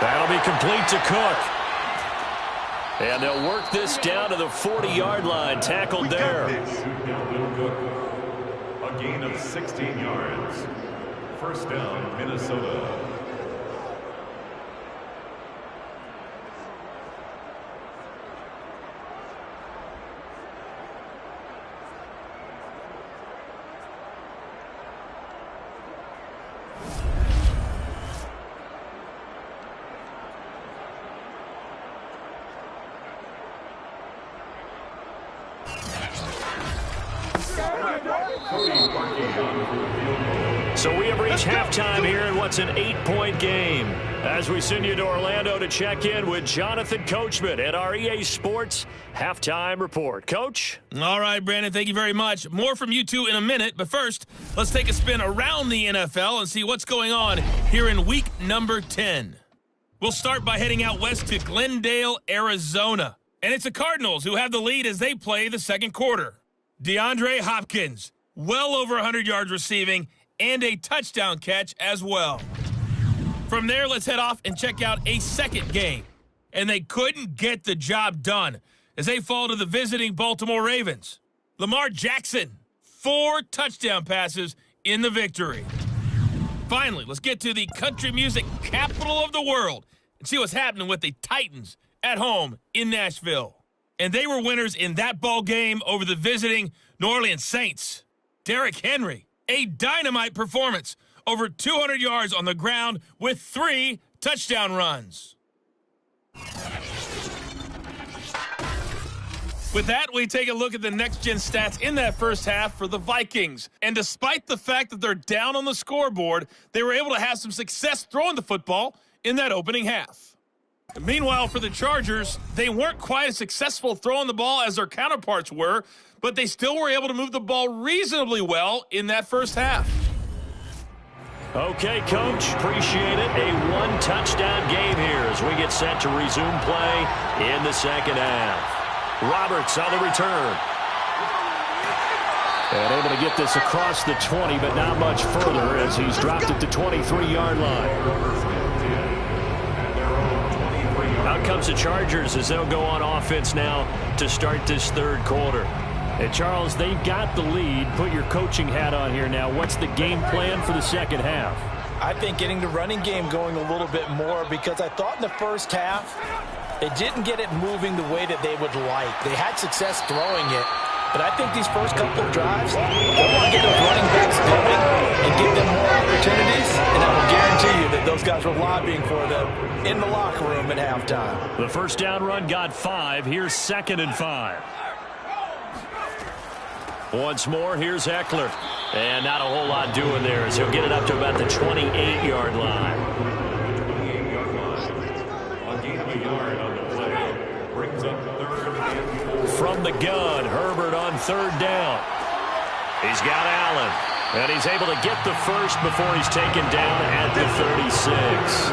That'll be complete to Cook. And they'll work this down to the 40-yard line, tackled there. A gain of 16 yards. First down, Minnesota. So we have reached halftime here in what's an 8-point game, as we send you to Orlando to check in with Jonathan Coachman at our EA Sports Halftime Report. Coach? All right, Brandon, thank you very much. More from you two in a minute, but first, let's take a spin around the NFL and see what's going on here in week number 10. We'll start by heading out west to Glendale, Arizona. And it's the Cardinals who have the lead as they play the second quarter. DeAndre Hopkins, well over 100 yards receiving, and a touchdown catch as well. From there, let's head off and check out a second game. And they couldn't get the job done as they fall to the visiting Baltimore Ravens. Lamar Jackson, 4 touchdown passes in the victory. Finally, let's get to the country music capital of the world and see what's happening with the Titans at home in Nashville. And they were winners in that ball game over the visiting New Orleans Saints. Derrick Henry, a dynamite performance, over 200 yards on the ground with 3 touchdown runs. With that, we take a look at the next-gen stats in that first half for the Vikings. And despite the fact that they're down on the scoreboard, they were able to have some success throwing the football in that opening half. Meanwhile, for the Chargers, they weren't quite as successful throwing the ball as their counterparts were, but they still were able to move the ball reasonably well in that first half. Okay, Coach, appreciate it. A 1-touchdown game here as we get set to resume play in the second half. Roberts on the return. And able to get this across the 20, but not much further as he's dropped at the 23-yard line. Out comes the Chargers as they'll go on offense now to start this third quarter. And Charles, they've got the lead. Put your coaching hat on here now. What's the game plan for the second half? I think getting the running game going a little bit more, because I thought in the first half they didn't get it moving the way that they would like. They had success throwing it, but I think these first couple of drives, they want to get those running backs going and give them more opportunities, and I will guarantee you that guys were lobbying for them in the locker room at halftime. The first down run got 5. Here's 2nd and 5. Once more, here's Eckler. And not a whole lot doing there as he'll get it up to about the 28-yard line. 28-yard line. A gain of a yard on the play. Brings up 3rd and 4. From the gun, Herbert on 3rd down. He's got Allen. And he's able to get the first before he's taken down at the 36.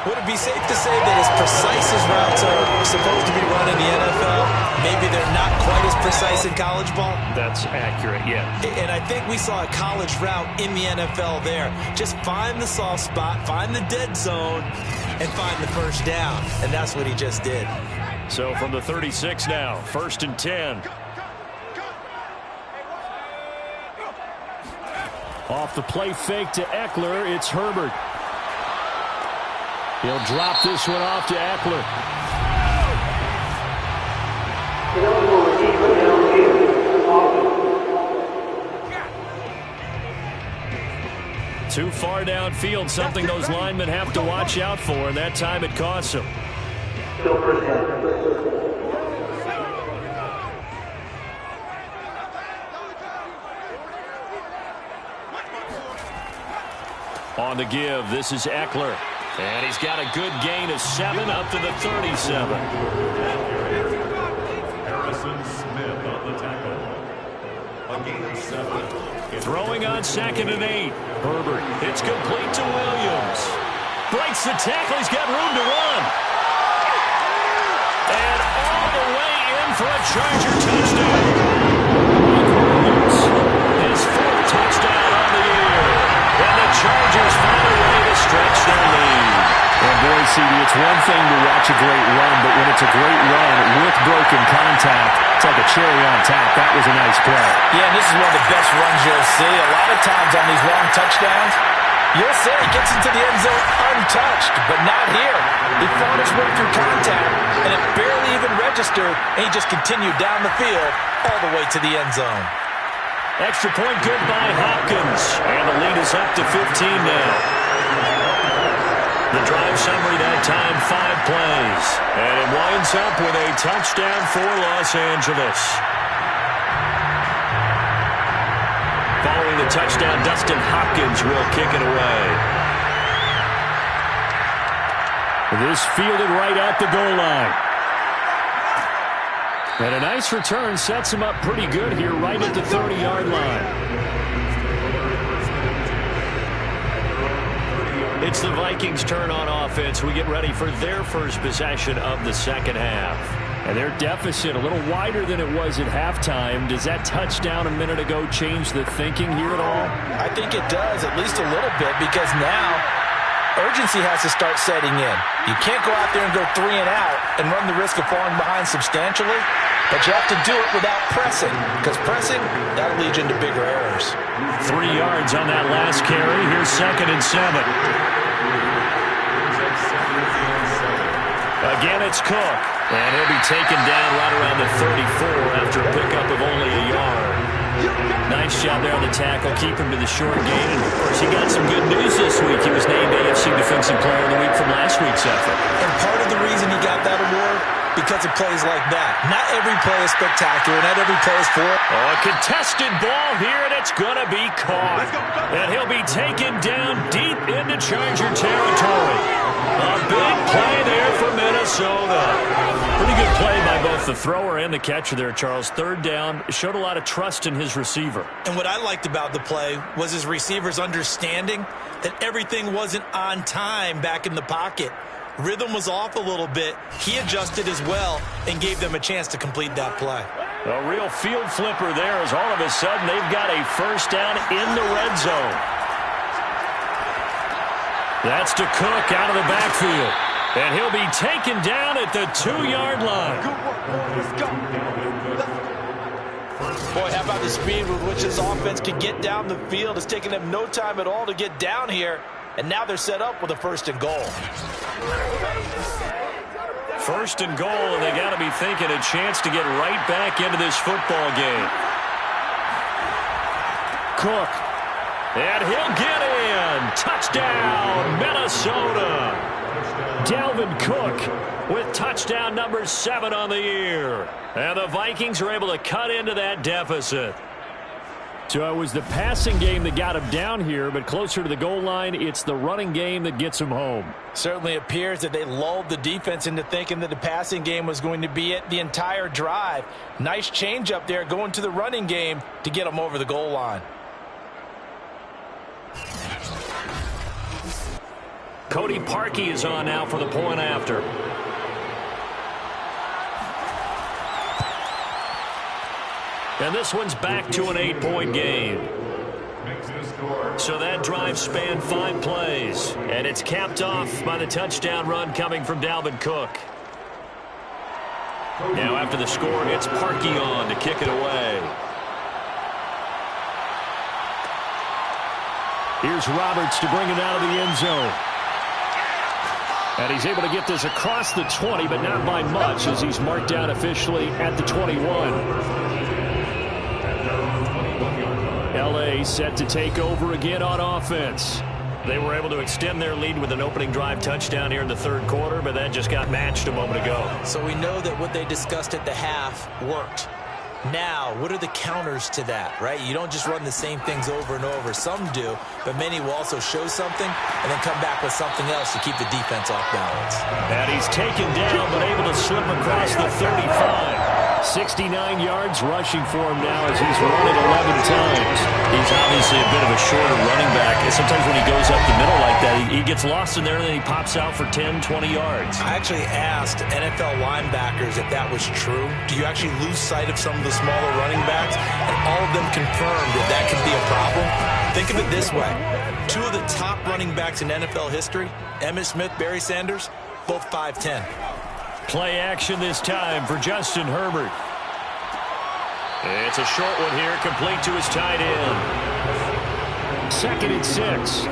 Would it be safe to say that as precise as routes are supposed to be run in the NFL, maybe they're not quite as precise in college ball? That's accurate, yeah. And I think we saw a college route in the NFL there. Just find the soft spot, find the dead zone, and find the first down. And that's what he just did. So from the 36 now, 1st and 10. Off the play fake to Eckler, it's Herbert. He'll drop this one off to Eckler. Too far downfield, something those linemen have to watch out for, and that time it costs them. On the give, this is Eckler. And he's got a good gain of 7 up to the 37. Harrison Smith on the tackle. A gain of 7. Throwing on 2nd and 8. Herbert, it's complete to Williams. Breaks the tackle, he's got room to run. And all the way in for a Charger touchdown. Williams, his 4th touchdown on the year. And the Chargers find a way to stretch their lead. And boy, CD, it's one thing to watch a great run, but when it's a great run with broken contact, it's like a cherry on top. That was a nice play. Yeah, and this is one of the best runs you'll see. A lot of times on these long touchdowns, you'll say he gets into the end zone untouched, but not here. He fought his way through contact, and it barely even registered, and he just continued down the field all the way to the end zone. Extra point good by Hopkins. And the lead is up to 15 now. The drive summary that time, 5 plays. And it winds up with a touchdown for Los Angeles. Following the touchdown, Dustin Hopkins will kick it away. This fielded right at the goal line. And a nice return sets him up pretty good here right at the 30-yard line. It's the Vikings' turn on offense. We get ready for their first possession of the second half. And their deficit a little wider than it was at halftime. Does that touchdown a minute ago change the thinking here at all? I think it does, at least a little bit, because now urgency has to start setting in. You can't go out there and go 3 and out and run the risk of falling behind substantially, but you have to do it without pressing, because pressing, that'll lead you into bigger errors. 3 yards on that last carry. Here's 2nd and 7. Again, it's Cook, and he'll be taken down right around the 34 after a pickup of only a yard. Nice job there on the tackle, keep him to the short gain. And, of course, he got some good news this week. He was named AFC Defensive Player of the Week from last week's effort. And part of the reason he got that award, because of plays like that. Not every play is spectacular. Not every play is for it. Oh, a contested ball here, and it's going to be caught. And he'll be taken down deep into Charger territory. A big play there for Minnesota. Pretty good play by both the thrower and the catcher there, Charles. 3rd down, showed a lot of trust in his receiver. And what I liked about the play was his receiver's understanding that everything wasn't on time back in the pocket. Rhythm was off a little bit. He adjusted as well and gave them a chance to complete that play. A real field flipper there as all of a sudden they've got a first down in the red zone. That's to Cook out of the backfield. And he'll be taken down at the 2-yard line. Boy, how about the speed with which this offense can get down the field? It's taken them no time at all to get down here. And now they're set up with a 1st and goal. 1st and goal, and they got to be thinking a chance to get right back into this football game. Cook And he'll get in. Touchdown, Minnesota. Dalvin Cook with touchdown number 7 on the year. And the Vikings are able to cut into that deficit. So it was the passing game that got him down here, but closer to the goal line, it's the running game that gets him home. Certainly appears that they lulled the defense into thinking that the passing game was going to be it the entire drive. Nice change up there going to the running game to get them over the goal line. Cody Parkey is on now for the point after. And this one's back to an 8-point game. So that drive spanned 5 plays. And it's capped off by the touchdown run coming from Dalvin Cook. Now after the score, it's Parkey on to kick it away. Here's Roberts to bring it out of the end zone. And he's able to get this across the 20, but not by much as he's marked down officially at the 21. L.A. set to take over again on offense. They were able to extend their lead with an opening drive touchdown here in the third quarter, but that just got matched a moment ago. So we know that what they discussed at the half worked. Now, what are the counters to that, right? You don't just run the same things over and over. Some do, but many will also show something and then come back with something else to keep the defense off balance. And he's taken down, but able to slip across the 35. 69 yards rushing for him now as he's run it 11 times. He's obviously a bit of a shorter running back. And sometimes when he goes up the middle like that, he gets lost in there and then he pops out for 10, 20 yards. I actually asked NFL linebackers if that was true. Do you actually lose sight of some of the smaller running backs? And all of them confirmed that that could be a problem. Think of it this way. 2 of the top running backs in NFL history, Emmitt Smith, Barry Sanders, both 5'10". Play action this time for Justin Herbert. It's a short one here, complete to his tight end. 2nd and 6.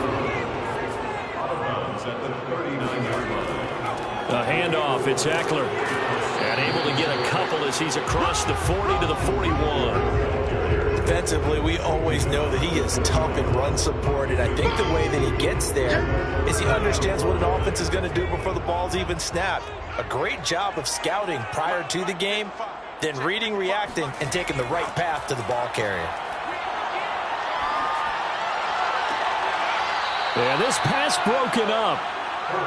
A handoff, it's Eckler. And able to get a couple as he's across the 40 to the 41. Defensively, we always know that he is tough in run support, and I think the way that he gets there is he understands what an offense is going to do before the ball's even snapped. A great job of scouting prior to the game, then reading, reacting, and taking the right path to the ball carrier. Yeah, this pass broken up.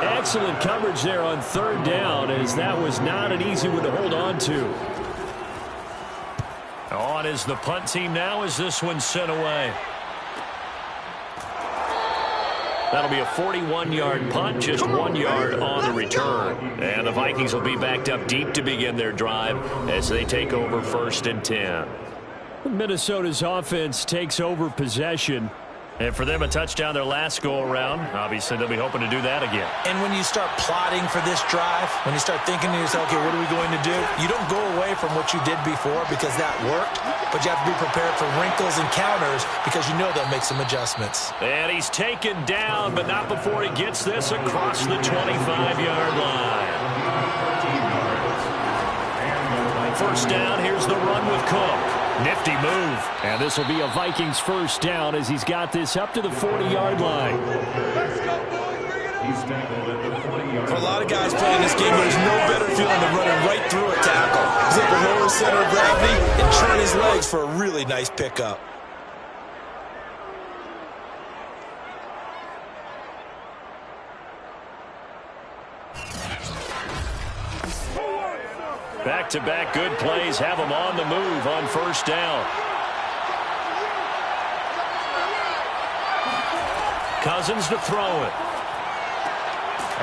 Excellent coverage there on 3rd down, as that was not an easy one to hold on to. On is the punt team now as this one's sent away. That'll be a 41-yard punt, just 1 yard on the return. And the Vikings will be backed up deep to begin their drive as they take over 1st and 10. Minnesota's offense takes over possession. And for them, a touchdown their last go-around. Obviously, they'll be hoping to do that again. And when you start plotting for this drive, when you start thinking to yourself, okay, what are we going to do? You don't go away from what you did before because that worked, but you have to be prepared for wrinkles and counters because you know they'll make some adjustments. And he's taken down, but not before he gets this across the 25-yard line. 1st down, here's the run with Cook. Nifty move. And this will be a Vikings 1st down as he's got this up to the 40-yard line. For a lot of guys playing this game, there's no better feeling than running right through a tackle. He's at the lower center of gravity and turn his legs for a really nice pickup. Back-to-back good plays have him on the move on 1st down. Cousins to throw it.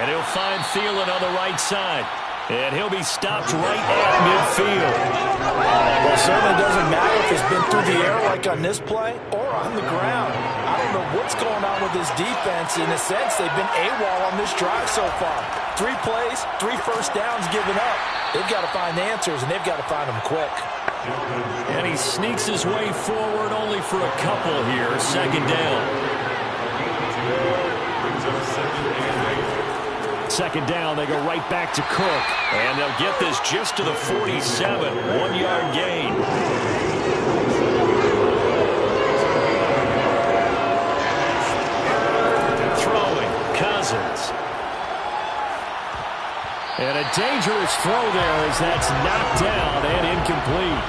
And he'll find Thielen on the right side. And he'll be stopped right at midfield. Well, it certainly doesn't matter if it's been through the air like on this play or on the ground. I don't know what's going on with this defense. In a sense, they've been AWOL on this drive so far. 3 plays, 3 first downs given up. They've got to find answers, and they've got to find them quick. And he sneaks his way forward only for a couple here. 2nd down. 2nd down, they go right back to Cook. And they'll get this just to the 47. 1-yard gain. And a dangerous throw there as that's knocked down and incomplete.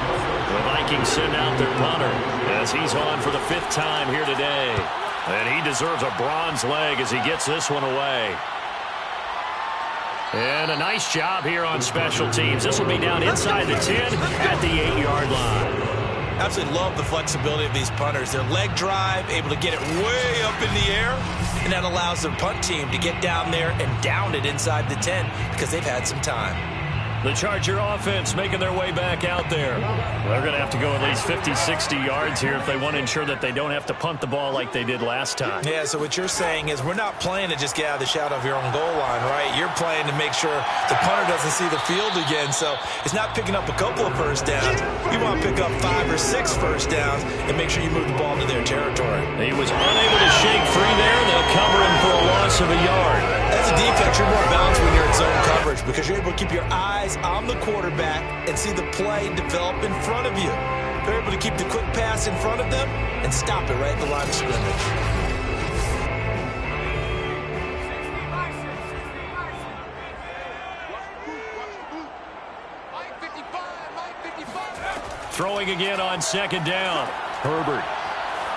The Vikings send out their punter as he's on for the 5th time here today. And he deserves a bronze leg as he gets this one away. And a nice job here on special teams. This will be down inside the 10 at the 8-yard line. Absolutely love the flexibility of these punters. Their leg drive, able to get it way up in the air, and that allows their punt team to get down there and down it inside the 10 because they've had some time. The Charger offense making their way back out there. They're going to have to go at least 50, 60 yards here if they want to ensure that they don't have to punt the ball like they did last time. Yeah, so what you're saying is we're not playing to just get out of the shadow of your own goal line, right? You're playing to make sure the punter doesn't see the field again. So it's not picking up a couple of first downs. You want to pick up 5 or 6 first downs and make sure you move the ball into their territory. He was unable to shake free there. They'll cover him for a loss of a yard. As a defense, you're more balanced when you're in zone coverage because you're able to keep your eyes on the quarterback and see the play develop in front of you. They're able to keep the quick pass in front of them and stop it right at the line of scrimmage. Throwing again on 2nd down. Herbert.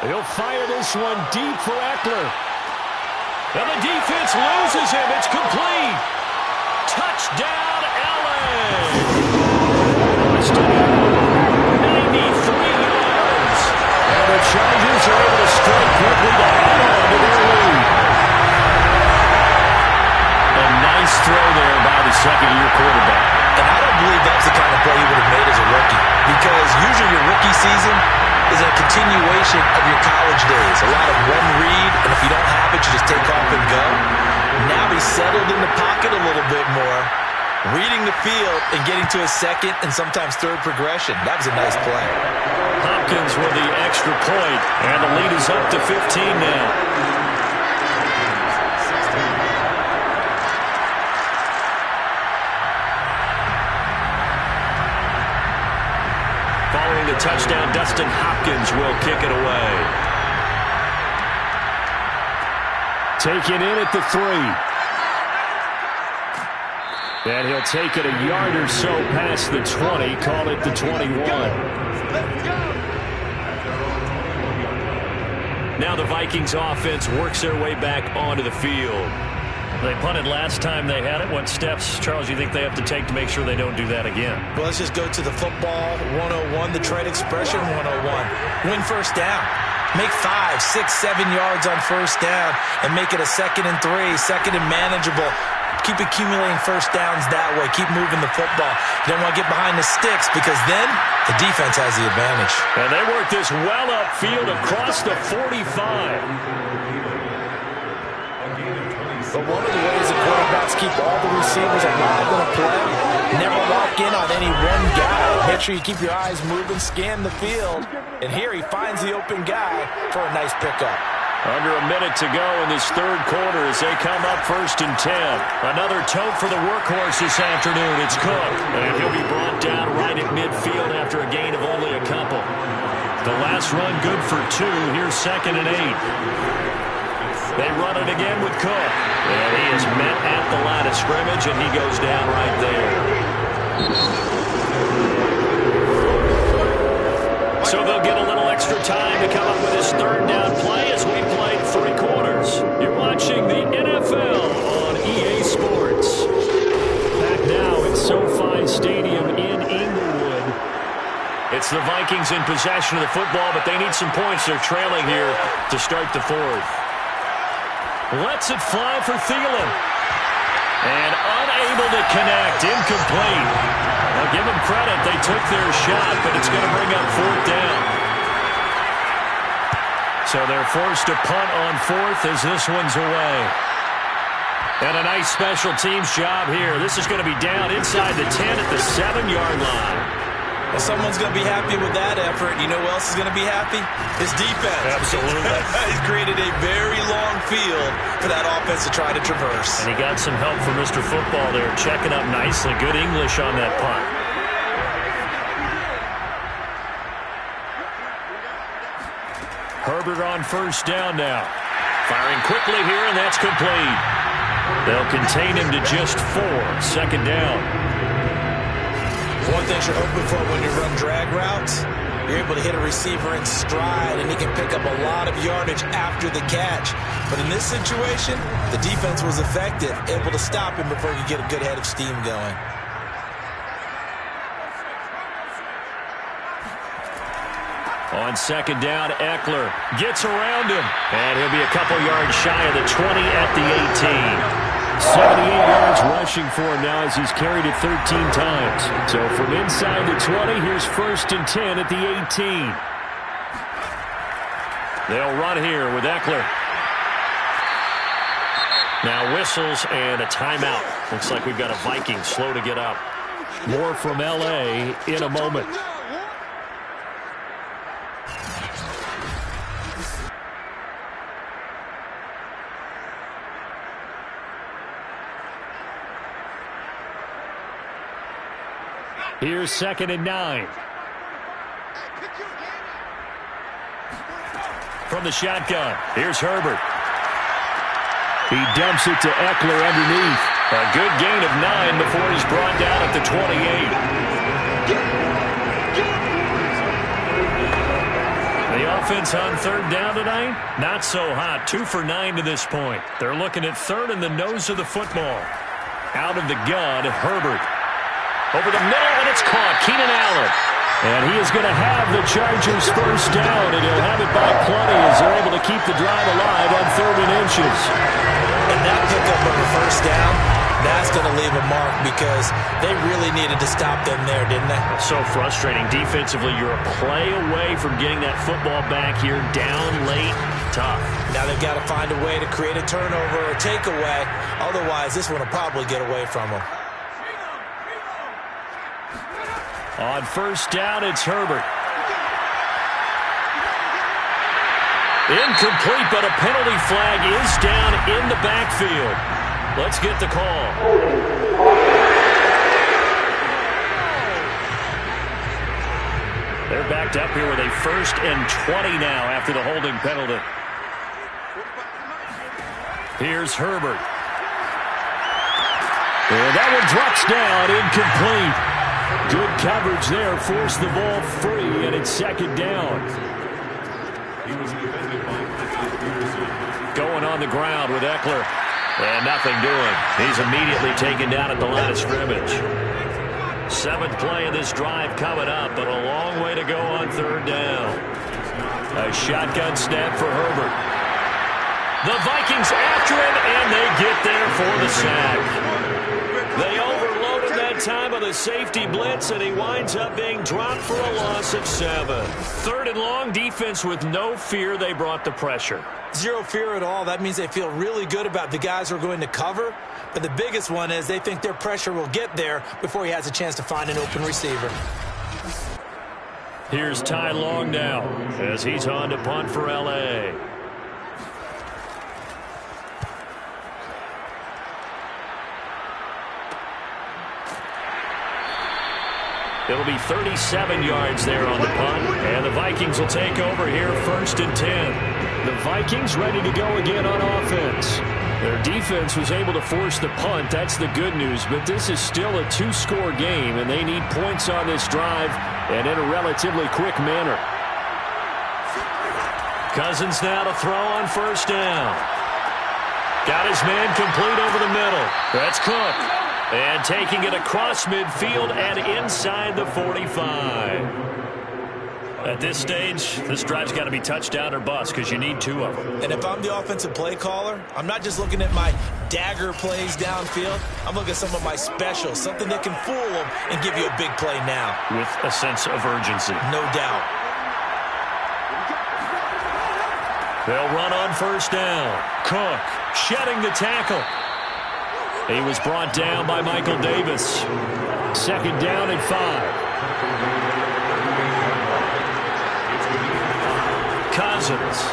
He'll fire this one deep for Eckler. And the defense loses him. It's complete. Touchdown, LA. 93 yards. And the Chargers are able to strike quickly to add on to their lead. A nice throw there by the second-year quarterback. And I don't believe that's the kind of play he would have made as a rookie because usually your rookie season is a continuation of your college days. A lot of one read, and if you don't have it, you just take off and go. Now he's settled in the pocket a little bit more, reading the field and getting to his second and sometimes third progression. That was a nice play. Hopkins with the extra point, and the lead is up to 15 now. Following the touchdown, Dustin Hopkins will kick it away. Taken in at the 3. And he'll take it a yard or so past the 20, call it the 21. Now the Vikings offense works their way back onto the field. They punted last time they had it. What steps, Charles, do you think they have to take to make sure they don't do that again? Well, let's just go to the football 101, the trade expression 101. Win first down. Make 5, 6, 7 yards on first down and make it a 2nd and 3, 2nd and manageable. Keep accumulating first downs that way. Keep moving the football. You don't want to get behind the sticks because then the defense has the advantage. And they work this well upfield across the 45. But one of the ways that quarterbacks keep all the receivers alive in a play, never lock in on any one guy. Make sure you keep your eyes moving, scan the field. And here he finds the open guy for a nice pickup. Under a minute to go in this 3rd quarter as they come up 1st and 10. Another tote for the workhorse this afternoon. It's Cook. And he'll be brought down right at midfield after a gain of only a couple. The last run good for 2. Here's 2nd and 8. They run it again with Cook. And he is met at the line of scrimmage, and he goes down right there. So they'll get a little extra time to come up with his 3rd down play as we played 3 quarters. You're watching the NFL on EA Sports. Back now at SoFi Stadium in Inglewood. It's the Vikings in possession of the football, but they need some points. They're trailing here to start the 4th. Lets it fly for Thielen. And unable to connect. Incomplete. I'll give them credit. They took their shot, but it's going to bring up 4th down. So they're forced to punt on 4th as this one's away. And a nice special teams job here. This is going to be down inside the 10 at the 7-yard line. Well, someone's going to be happy with that effort. You know who else is going to be happy? His defense. Absolutely. He's created a very long field for that offense to try to traverse. And he got some help from Mr. Football there, checking up nicely. Good English on that punt. Herbert on 1st down now. Firing quickly here, and that's complete. They'll contain him to just 4. Second down. One thing you're hoping for when you run drag routes, you're able to hit a receiver in stride, and he can pick up a lot of yardage after the catch. But in this situation, the defense was effective, able to stop him before he could get a good head of steam going. On second down, Eckler gets around him, and he'll be a couple yards shy of the 20 at the 18. 78 yards rushing for him now as he's carried it 13 times. So from inside the 20, here's 1st and 10 at the 18. They'll run here with Eckler. Now whistles and a timeout. Looks like we've got a Viking slow to get up. More from L.A. in a moment. Here's 2nd and 9. From the shotgun, here's Herbert. He dumps it to Eckler underneath. A good gain of 9 before he's brought down at the 28. The offense on 3rd down tonight, not so hot. 2 for 9 to this point. They're looking at 3rd in the nose of the football. Out of the gun, Herbert. Over the middle, and it's caught. Keenan Allen. And he is going to have the Chargers 1st down, and he'll have it by plenty as they're able to keep the drive alive on 3rd and inches. And that pickup of a 1st down, that's going to leave a mark because they really needed to stop them there, didn't they? So frustrating. Defensively, you're a play away from getting that football back here down late. Tough. Now they've got to find a way to create a turnover or takeaway. Otherwise, this one will probably get away from them. On 1st down, it's Herbert. Incomplete, but a penalty flag is down in the backfield. Let's get the call. They're backed up here with a 1st and 20 now after the holding penalty. Here's Herbert. And that one drops down, incomplete. Good coverage there, forced the ball free, and it's 2nd down. Going on the ground with Eckler, and nothing doing. He's immediately taken down at the line of scrimmage. 7th play of this drive coming up, but a long way to go on 3rd down. A shotgun snap for Herbert. The Vikings after him, and they get there for the sack. They overloaded that time on the safety blitz, and he winds up being dropped for a loss of 7. 3rd and long, defense with no fear. They brought the pressure. Zero fear at all. That means they feel really good about the guys who are going to cover. But the biggest one is they think their pressure will get there before he has a chance to find an open receiver. Here's Ty Long now as he's on to punt for L.A. It'll be 37 yards there on the punt, and the Vikings will take over here 1st and 10. The Vikings ready to go again on offense. Their defense was able to force the punt. That's the good news, but this is still a 2-score game, and they need points on this drive and in a relatively quick manner. Cousins now to throw on 1st down. Got his man complete over the middle. That's Cook. And taking it across midfield and inside the 45. At this stage, this drive's got to be touchdown or bust because you need 2 of them. And if I'm the offensive play caller, I'm not just looking at my dagger plays downfield. I'm looking at some of my specials, something that can fool them and give you a big play now. With a sense of urgency. No doubt. They'll run on 1st down. Cook shedding the tackle. He was brought down by Michael Davis. 2nd down and 5. Cousins.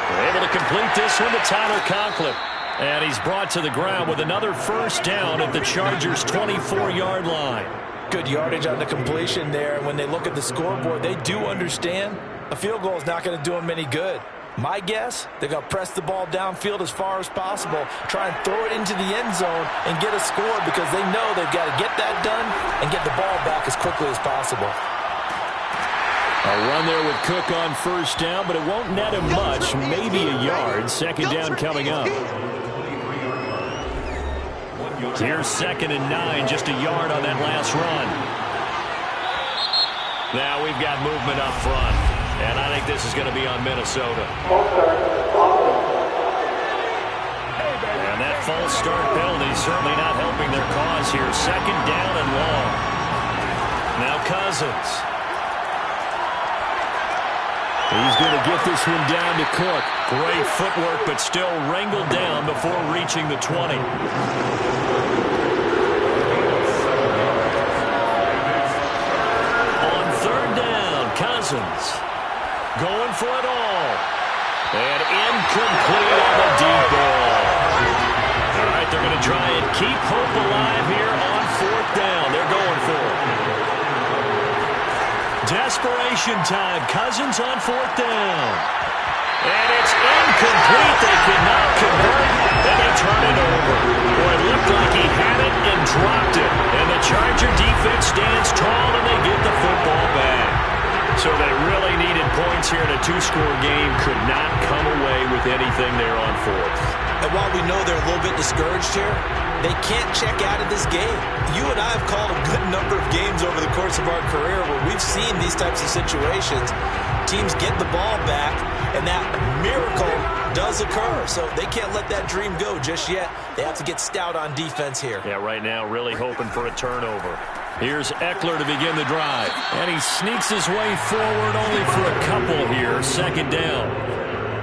They're able to complete this one to Tyler Conklin. And he's brought to the ground with another 1st down at the Chargers' 24-yard line. Good yardage on the completion there. When they look at the scoreboard, they do understand a field goal is not going to do them any good. My guess, they're going to press the ball downfield as far as possible, try and throw it into the end zone and get a score because they know they've got to get that done and get the ball back as quickly as possible. A run there with Cook on first down, but it won't net him much, maybe a yard. Second down coming up. Here's 2nd and 9, just a yard on that last run. Now we've got movement up front, and I think this is going to be on Minnesota. And that false start penalty certainly not helping their cause here. 2nd down and long. Now Cousins. He's going to get this one down to Cook. Great footwork, but still wrangled down before reaching the 20. On 3rd down, Cousins going for it all. And incomplete on the deep ball. All right, they're going to try and keep hope alive here on 4th down. They're going for it. Desperation time. Cousins on 4th down. And it's incomplete. They cannot convert, and they turn it over. Boy, it looked like he had it and dropped it. And the Charger defense stands tall, and they get the football back. So they really needed points here in a 2-score game. Could not come away with anything there on 4th. And while we know they're a little bit discouraged here, they can't check out of this game. You and I have called a good number of games over the course of our career where we've seen these types of situations. Teams get the ball back, and that miracle does occur. So they can't let that dream go just yet. They have to get stout on defense here. Yeah, right now really hoping for a turnover. Here's Eckler to begin the drive. And he sneaks his way forward only for a couple here. 2nd down.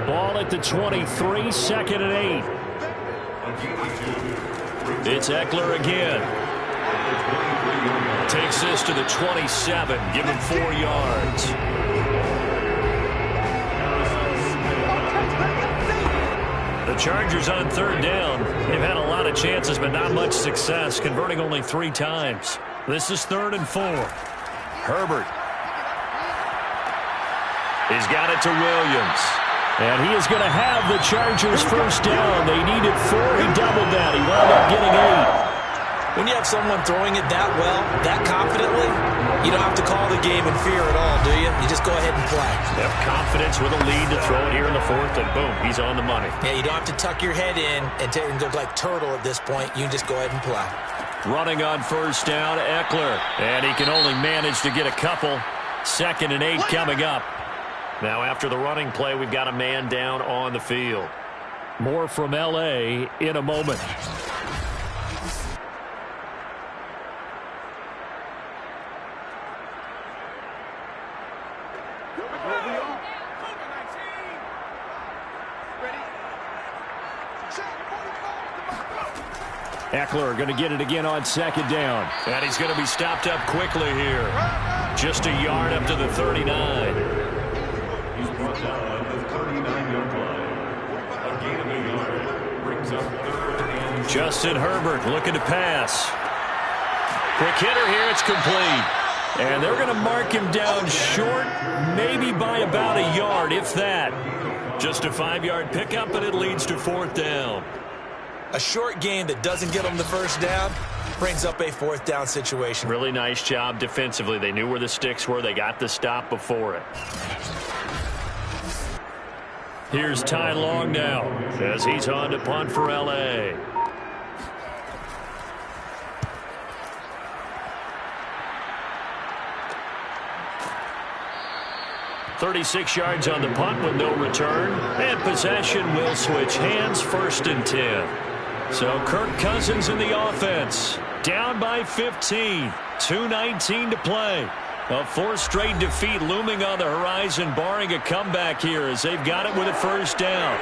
Ball at the 23, 2nd and 8. It's Eckler again. Takes this to the 27. Give him 4 yards. The Chargers on 3rd down. They've had a lot of chances, but not much success, converting only 3 times. This is 3rd and 4. Herbert. He's got it to Williams. And he is going to have the Chargers first down. They needed 4. He doubled that. He wound up getting 8. When you have someone throwing it that well, that confidently, you don't have to call the game in fear at all, do you? You just go ahead and play. Have confidence with a lead to throw it here in the 4th, and boom, he's on the money. Yeah, you don't have to tuck your head in and look like turtle at this point. You just go ahead and play. Running on first down, Eckler. And he can only manage to get a couple. 2nd and 8 coming up. Now after the running play, we've got a man down on the field. More from L.A. in a moment. Eckler going to get it again on 2nd down. And he's going to be stopped up quickly here. Just a yard up to the 39. He's brought down at the 39-yard line. A gain of a yard brings up 3rd and... Justin Herbert looking to pass. Quick hitter here. It's complete. And they're going to mark him down short, maybe by about a yard, if that. Just a 5-yard pickup, and it leads to 4th down. A short game that doesn't get them the first down brings up a 4th down situation. Really nice job defensively. They knew where the sticks were. They got the stop before it. Here's Ty Long now as he's on to punt for L.A. .36 yards on the punt with no return. And possession will switch hands, 1st and 10. So Kirk Cousins in the offense. Down by 15. 2:19 to play. A 4th straight defeat looming on the horizon, barring a comeback here as they've got it with a first down.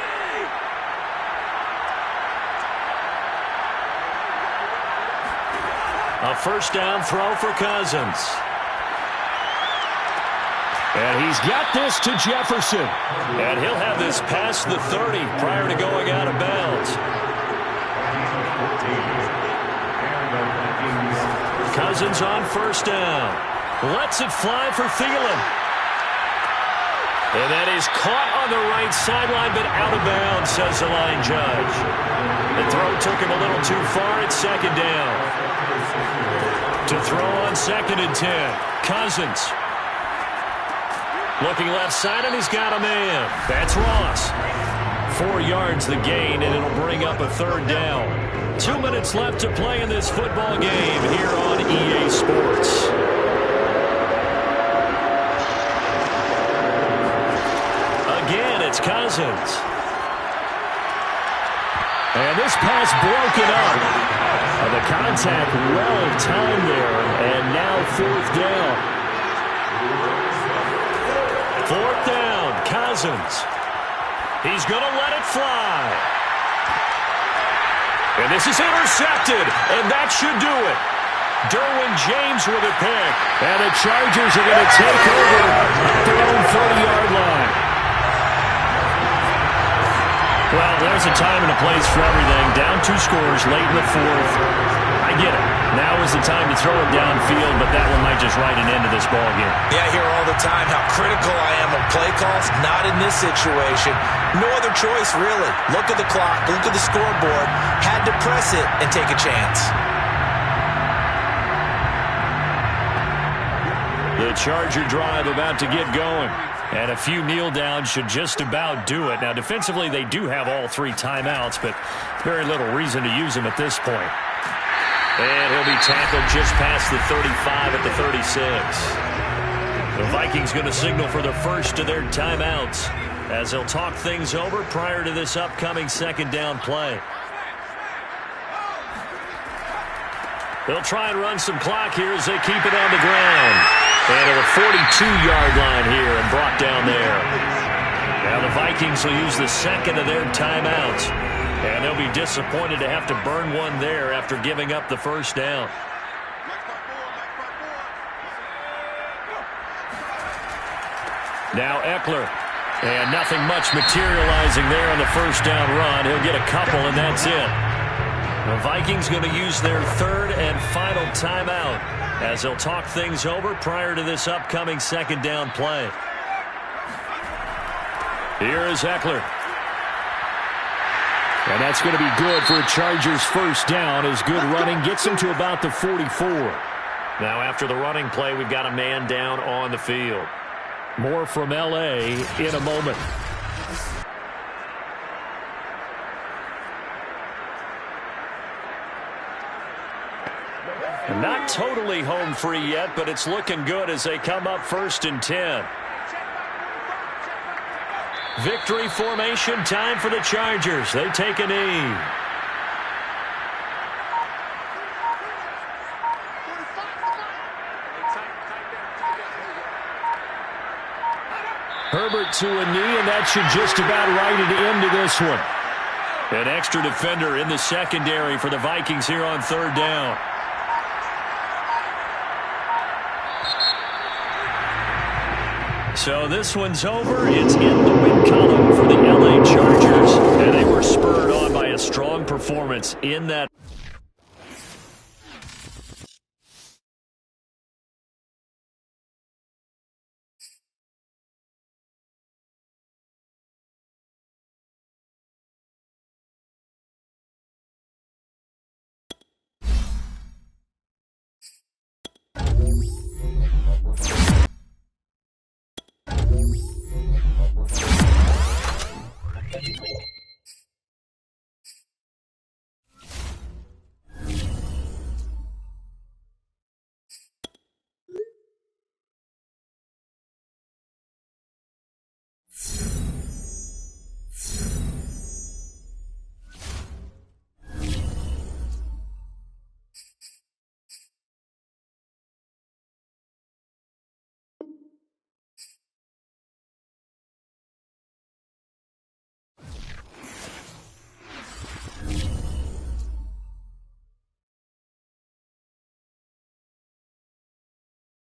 A first down throw for Cousins. And he's got this to Jefferson. And he'll have this past the 30 prior to going out of bounds. Cousins on first down. Lets it fly for Thielen. And that is caught on the right sideline, but out of bounds, says the line judge. The throw took him a little too far. It's second down. To throw on 2nd and 10. Cousins. Looking left side, and he's got a man. That's Ross. 4 yards the gain, and it'll bring up a 3rd down. 2 minutes left to play in this football game here on EA Sports. Again, it's Cousins. And this pass broken up. The contact well timed there, and now 4th down. 4th down, Cousins. He's going to let it fly. And this is intercepted, and that should do it. Derwin James with a pick. And the Chargers are going to take over at their own 30-yard line. Well, there's a time and a place for everything. Down 2 scores late in the 4th. I get it. Now is the time to throw it downfield, but that one might just write an end to this ball game. Yeah, I hear all the time how critical I am of play calls. Not in this situation. No other choice, really. Look at the clock. Look at the scoreboard. Had to press it and take a chance. The Charger drive about to get going. And a few kneel downs should just about do it. Now, defensively, they do have all 3 timeouts, but very little reason to use them at this point. And he'll be tackled just past the 35 at the 36. The Vikings going to signal for the first of their timeouts as they'll talk things over prior to this upcoming 2nd down play. They'll try and run some clock here as they keep it on the ground. And at the 42-yard line here and brought down there. Now the Vikings will use the 2nd of their timeouts. And they'll be disappointed to have to burn one there after giving up the 1st down. Now Eckler. And nothing much materializing there on the 1st down run. He'll get a couple, and that's it. The Vikings going to use their 3rd and final timeout as they'll talk things over prior to this upcoming 2nd down play. Here is Eckler. And that's going to be good for a Chargers 1st down as good running gets him to about the 44. Now after the running play, we've got a man down on the field. More from L.A. in a moment. Not totally home free yet, but it's looking good as they come up 1st and 10. Victory formation time for the Chargers. They take a knee. Herbert to a knee, and that should just about write it into this one. An extra defender in the secondary for the Vikings here on 3rd down. So this one's over. It's in the win column for the L.A. Chargers. And they were spurred on by a strong performance in that